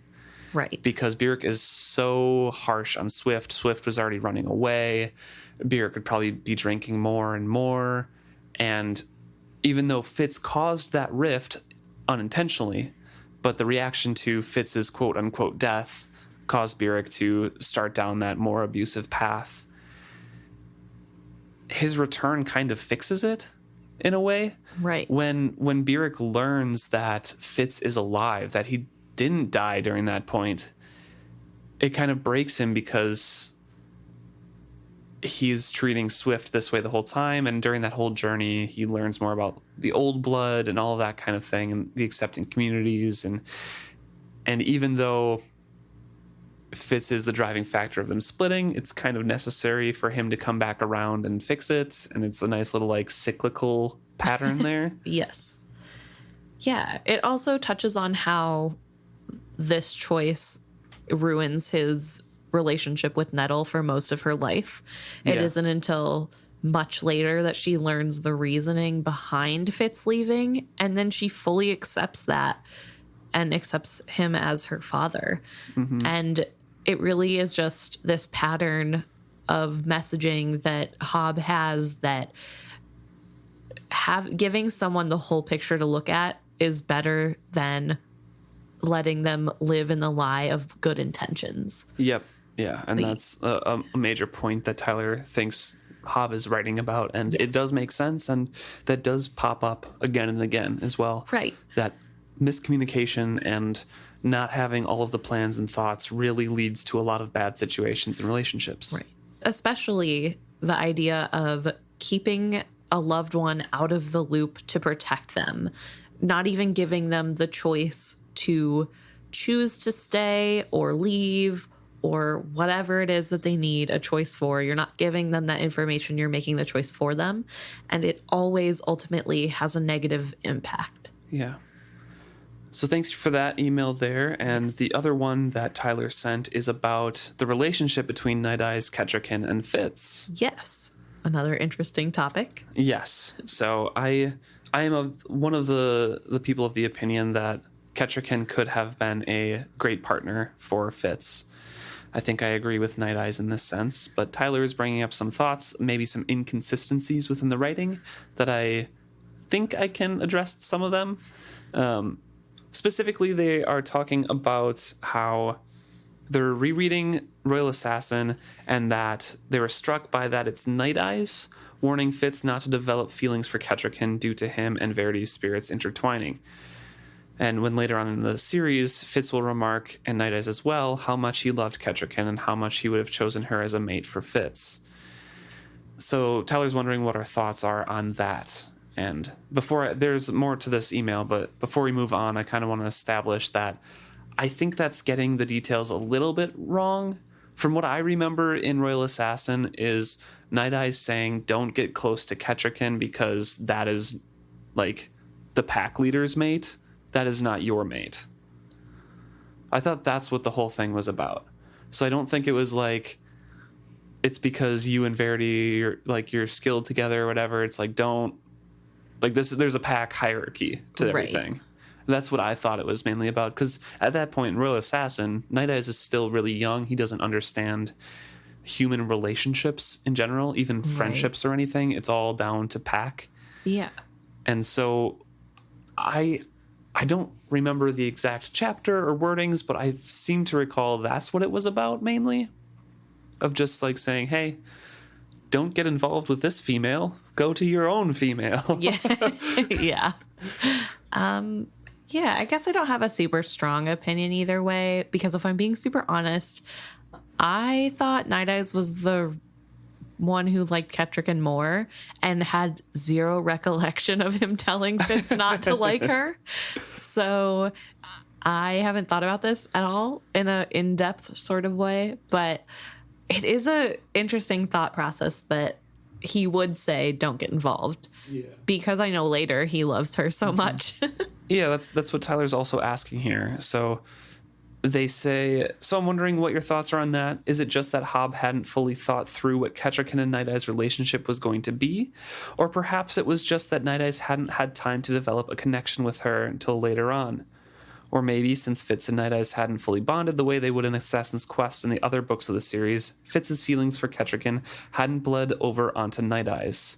Right. Because Byrrc is so harsh on Swift. Swift was already running away. Byrrc would probably be drinking more and more. And even though Fitz caused that rift unintentionally, but the reaction to Fitz's quote-unquote death caused Byrrc to start down that more abusive path. His return kind of fixes it in a way. Right. When Byrrc learns that Fitz is alive, that he didn't die during that point, it kind of breaks him because he's treating Swift this way the whole time, and during that whole journey he learns more about the old blood and all of that kind of thing, and the accepting communities, and even though Fitz is the driving factor of them splitting, it's kind of necessary for him to come back around and fix it, and it's a nice little like cyclical pattern there. Yes. Yeah, it also touches on how this choice ruins his relationship with Nettle for most of her life. It isn't until much later that she learns the reasoning behind Fitz leaving, and then she fully accepts that and accepts him as her father. And it really is just this pattern of messaging that Hobb has, that giving someone the whole picture to look at is better than letting them live in the lie of good intentions. Yep. Yeah. And that's a major point that Tyler thinks Hobb is writing about. And it does make sense. And that does pop up again and again as well. Right. That miscommunication and not having all of the plans and thoughts really leads to a lot of bad situations and relationships. Right. Especially the idea of keeping a loved one out of the loop to protect them, not even giving them the choice to choose to stay or leave or whatever it is that they need a choice for. You're not giving them that information. You're making the choice for them. And it always ultimately has a negative impact. Yeah. So thanks for that email there. And the other one that Tyler sent is about the relationship between Night Eyes, Kettricken, and Fitz. Yes. Another interesting topic. Yes. So I am one of the people of the opinion that Kettricken could have been a great partner for Fitz. I think I agree with Night Eyes in this sense, but Tyler is bringing up some thoughts, maybe some inconsistencies within the writing that I think I can address some of them. Specifically, they are talking about how they're rereading Royal Assassin and that they were struck by that it's Night Eyes warning Fitz not to develop feelings for Kettricken due to him and Verity's spirits intertwining. And when later on in the series, Fitz will remark, and Night Eyes as well, how much he loved Kettricken and how much he would have chosen her as a mate for Fitz. So Tyler's wondering what our thoughts are on that. And there's more to this email, but before we move on, I kind of want to establish that I think that's getting the details a little bit wrong. From what I remember in Royal Assassin is Night Eyes saying, don't get close to Kettricken because that is like the pack leader's mate. That is not your mate. I thought that's what the whole thing was about. So I don't think it was like, it's because you and Verity, you're skilled together or whatever. It's like, don't, like this, there's a pack hierarchy to everything. Right. That's what I thought it was mainly about. Because at that point in Royal Assassin, Night Eyes is still really young. He doesn't understand human relationships in general, even friendships or anything. It's all down to pack. Yeah. And so I don't remember the exact chapter or wordings, but I seem to recall that's what it was about mainly. Of just like saying, hey, don't get involved with this female. Go to your own female. Yeah. Yeah. Yeah, I guess I don't have a super strong opinion either way, because if I'm being super honest, I thought Night Eyes was the one who liked Kettricken more and had zero recollection of him telling Fitz not to like her. So I haven't thought about this at all in a in-depth sort of way, but it is a interesting thought process that he would say don't get involved. Yeah. Because I know later he loves her so much. Yeah, that's what Tyler's also asking here. So they say, so I'm wondering what your thoughts are on that. Is it just that Hobb hadn't fully thought through what Kettricken and Night Eyes' relationship was going to be? Or perhaps it was just that Night Eyes hadn't had time to develop a connection with her until later on. Or maybe since Fitz and Night Eyes hadn't fully bonded the way they would in Assassin's Quest and the other books of the series, Fitz's feelings for Kettricken hadn't bled over onto Night Eyes.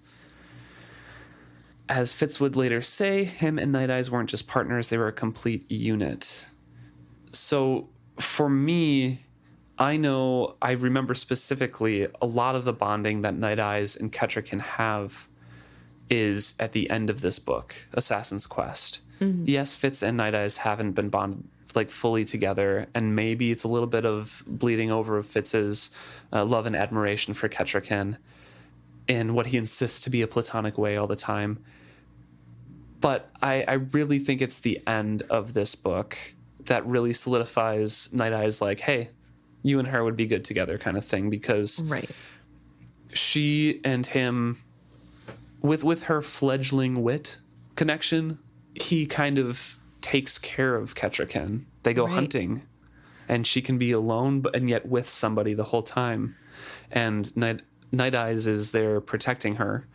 As Fitz would later say, him and Night Eyes weren't just partners, they were a complete unit. So for me, I remember specifically a lot of the bonding that Night Eyes and Kettricken have is at the end of this book, Assassin's Quest. Mm-hmm. Yes, Fitz and Night Eyes haven't been bonded like fully together, and maybe it's a little bit of bleeding over of Fitz's love and admiration for Kettricken in what he insists to be a platonic way all the time. But I really think it's the end of this book that really solidifies Night Eyes like, hey, you and her would be good together kind of thing, because she and him, with her fledgling wit connection, he kind of takes care of Kettricken. They go hunting, and she can be alone, and yet with somebody the whole time. And Night Eyes is there protecting her,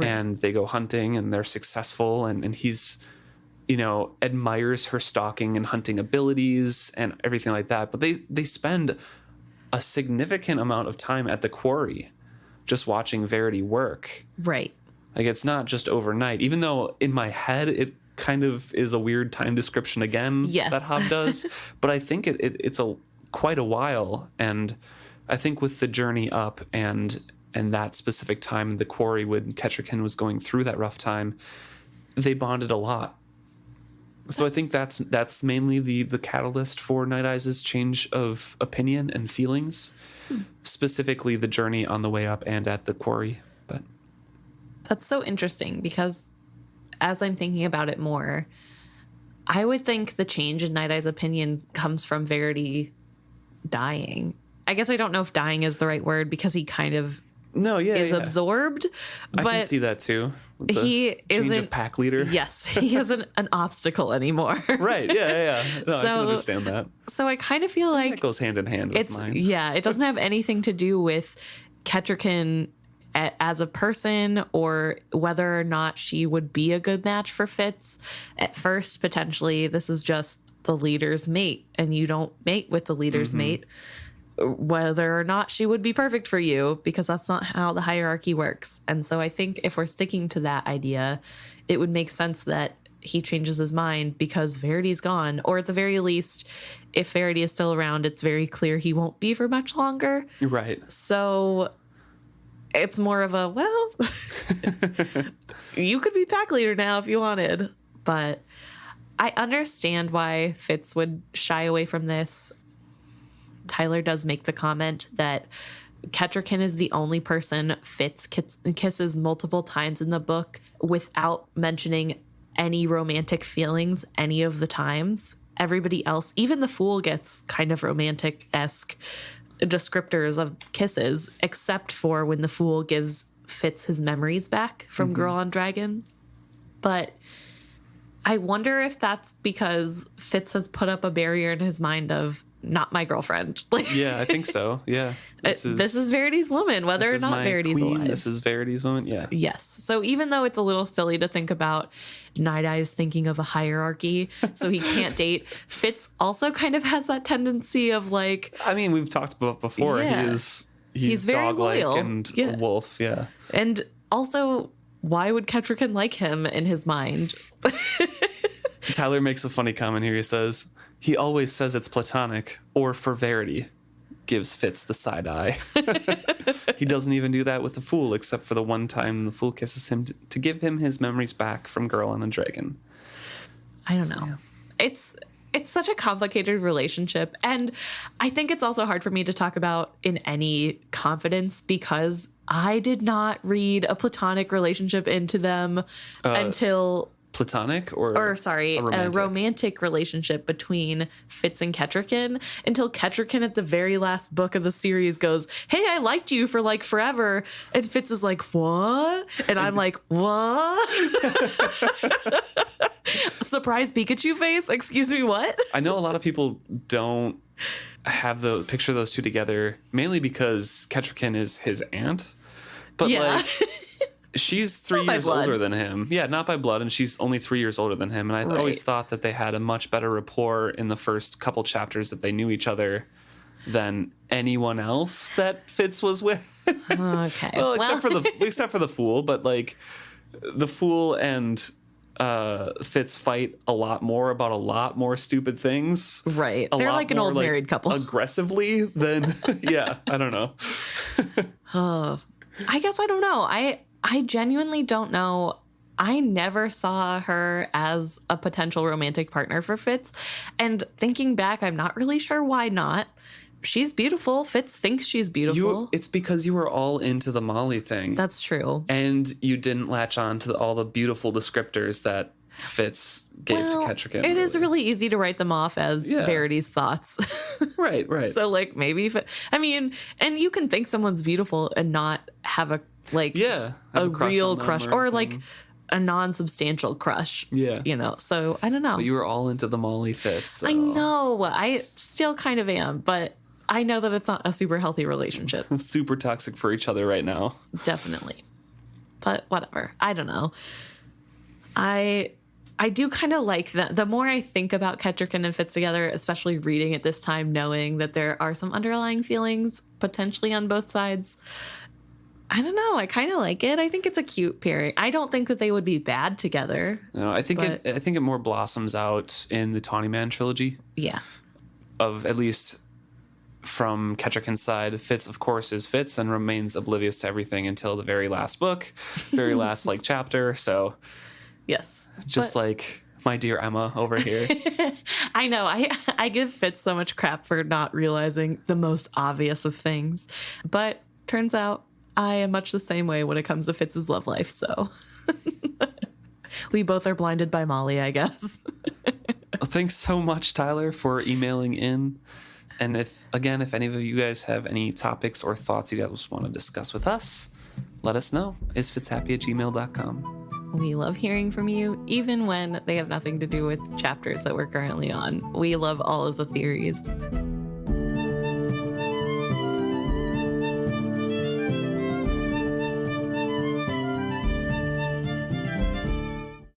and they go hunting and they're successful, and he's, admires her stalking and hunting abilities and everything like that. But they spend a significant amount of time at the quarry just watching Verity work. Right. Like, it's not just overnight, even though in my head it kind of is a weird time description again that Hobb does. But I think it's quite a while. And I think with the journey up and that specific time in the quarry when Kettricken was going through that rough time, they bonded a lot. So I think that's mainly the catalyst for Night Eyes' change of opinion and feelings, specifically the journey on the way up and at the quarry. But that's so interesting, because as I'm thinking about it more, I would think the change in Night Eyes' opinion comes from Verity dying. I guess I don't know if dying is the right word, because he kind of absorbed. But I can see that too. He isn't change of pack leader. Yes, he isn't an obstacle anymore. Right. Yeah. No, I can understand that. So I kind of feel like that goes hand in hand with mine. Yeah, it doesn't have anything to do with Kettricken as a person, or whether or not she would be a good match for Fitz. At first, potentially, this is just the leader's mate, and you don't mate with the leader's mate. Whether or not she would be perfect for you, because that's not how the hierarchy works. And so I think if we're sticking to that idea, it would make sense that he changes his mind because Verity's gone. Or at the very least, if Verity is still around, it's very clear he won't be for much longer. Right. So it's more of a, well, you could be pack leader now if you wanted. But I understand why Fitz would shy away from this. Tyler does make the comment that Kettricken is the only person Fitz kisses multiple times in the book without mentioning any romantic feelings any of the times. Everybody else, even the Fool, gets kind of romantic-esque descriptors of kisses, except for when the Fool gives Fitz his memories back from Girl on Dragon. But I wonder if that's because Fitz has put up a barrier in his mind of, not my girlfriend. Yeah, I think so. Yeah. This is Verity's woman, whether or not Verity's alive. This is Verity's woman. Yeah. Yes. So even though it's a little silly to think about Night Eyes thinking of a hierarchy, so he can't date, Fitz also kind of has that tendency of like... I mean, we've talked about before. Yeah. He's very dog-like loyal. and a wolf. Yeah. And also, why would Kettricken like him in his mind? Tyler makes a funny comment here. He says, he always says it's platonic or for Verity. Gives Fitz the side eye. He doesn't even do that with the Fool, except for the one time the Fool kisses him to give him his memories back from Girl on a Dragon. I don't know. Yeah. It's such a complicated relationship. And I think it's also hard for me to talk about in any confidence because I did not read a platonic relationship into them until... Platonic a romantic relationship between Fitz and Kettricken until Kettricken at the very last book of the series goes, hey, I liked you for like forever. And Fitz is like, what? And I'm like, what? Surprise Pikachu face? Excuse me, what? I know a lot of people don't have picture those two together, mainly because Kettricken is his aunt. But like... She's 3 years older than him. Yeah, not by blood, and she's only 3 years older than him. And I always thought that they had a much better rapport in the first couple chapters that they knew each other than anyone else that Fitz was with. Okay. Well, except for the Fool, but like the Fool and Fitz fight a lot more about a lot more stupid things. Right. They're like an old married couple. Aggressively than yeah, I don't know. I guess I don't know. I genuinely don't know. I never saw her as a potential romantic partner for Fitz. And thinking back, I'm not really sure why not. She's beautiful. Fitz thinks she's beautiful. It's because you were all into the Molly thing. That's true. And you didn't latch on to all the beautiful descriptors that Fitz gave to Kettricken. It is really easy to write them off as Verity's thoughts. Right. So like maybe, and you can think someone's beautiful and not have a real crush or like a non-substantial crush. Yeah. So I don't know. But you were all into the Molly Fitz. So. I know. I still kind of am, but I know that it's not a super healthy relationship. Super toxic for each other right now. Definitely. But whatever. I don't know. I do kind of like that. The more I think about Kettricken and Fitz together, especially reading it this time, knowing that there are some underlying feelings potentially on both sides, I don't know. I kind of like it. I think it's a cute pairing. I don't think that they would be bad together. No, I think it more blossoms out in the Tawny Man trilogy. Yeah. Of at least from Kettricken's side, Fitz, of course, is Fitz and remains oblivious to everything until the very last book, very last chapter. So, yes, just like my dear Emma over here. I know. I give Fitz so much crap for not realizing the most obvious of things, but turns out I am much the same way when it comes to Fitz's love life. So we both are blinded by Molly, I guess. Thanks so much, Tyler, for emailing in. And if any of you guys have any topics or thoughts you guys want to discuss with us, let us know. It's fitzhappy@gmail.com. We love hearing from you, even when they have nothing to do with chapters that we're currently on. We love all of the theories.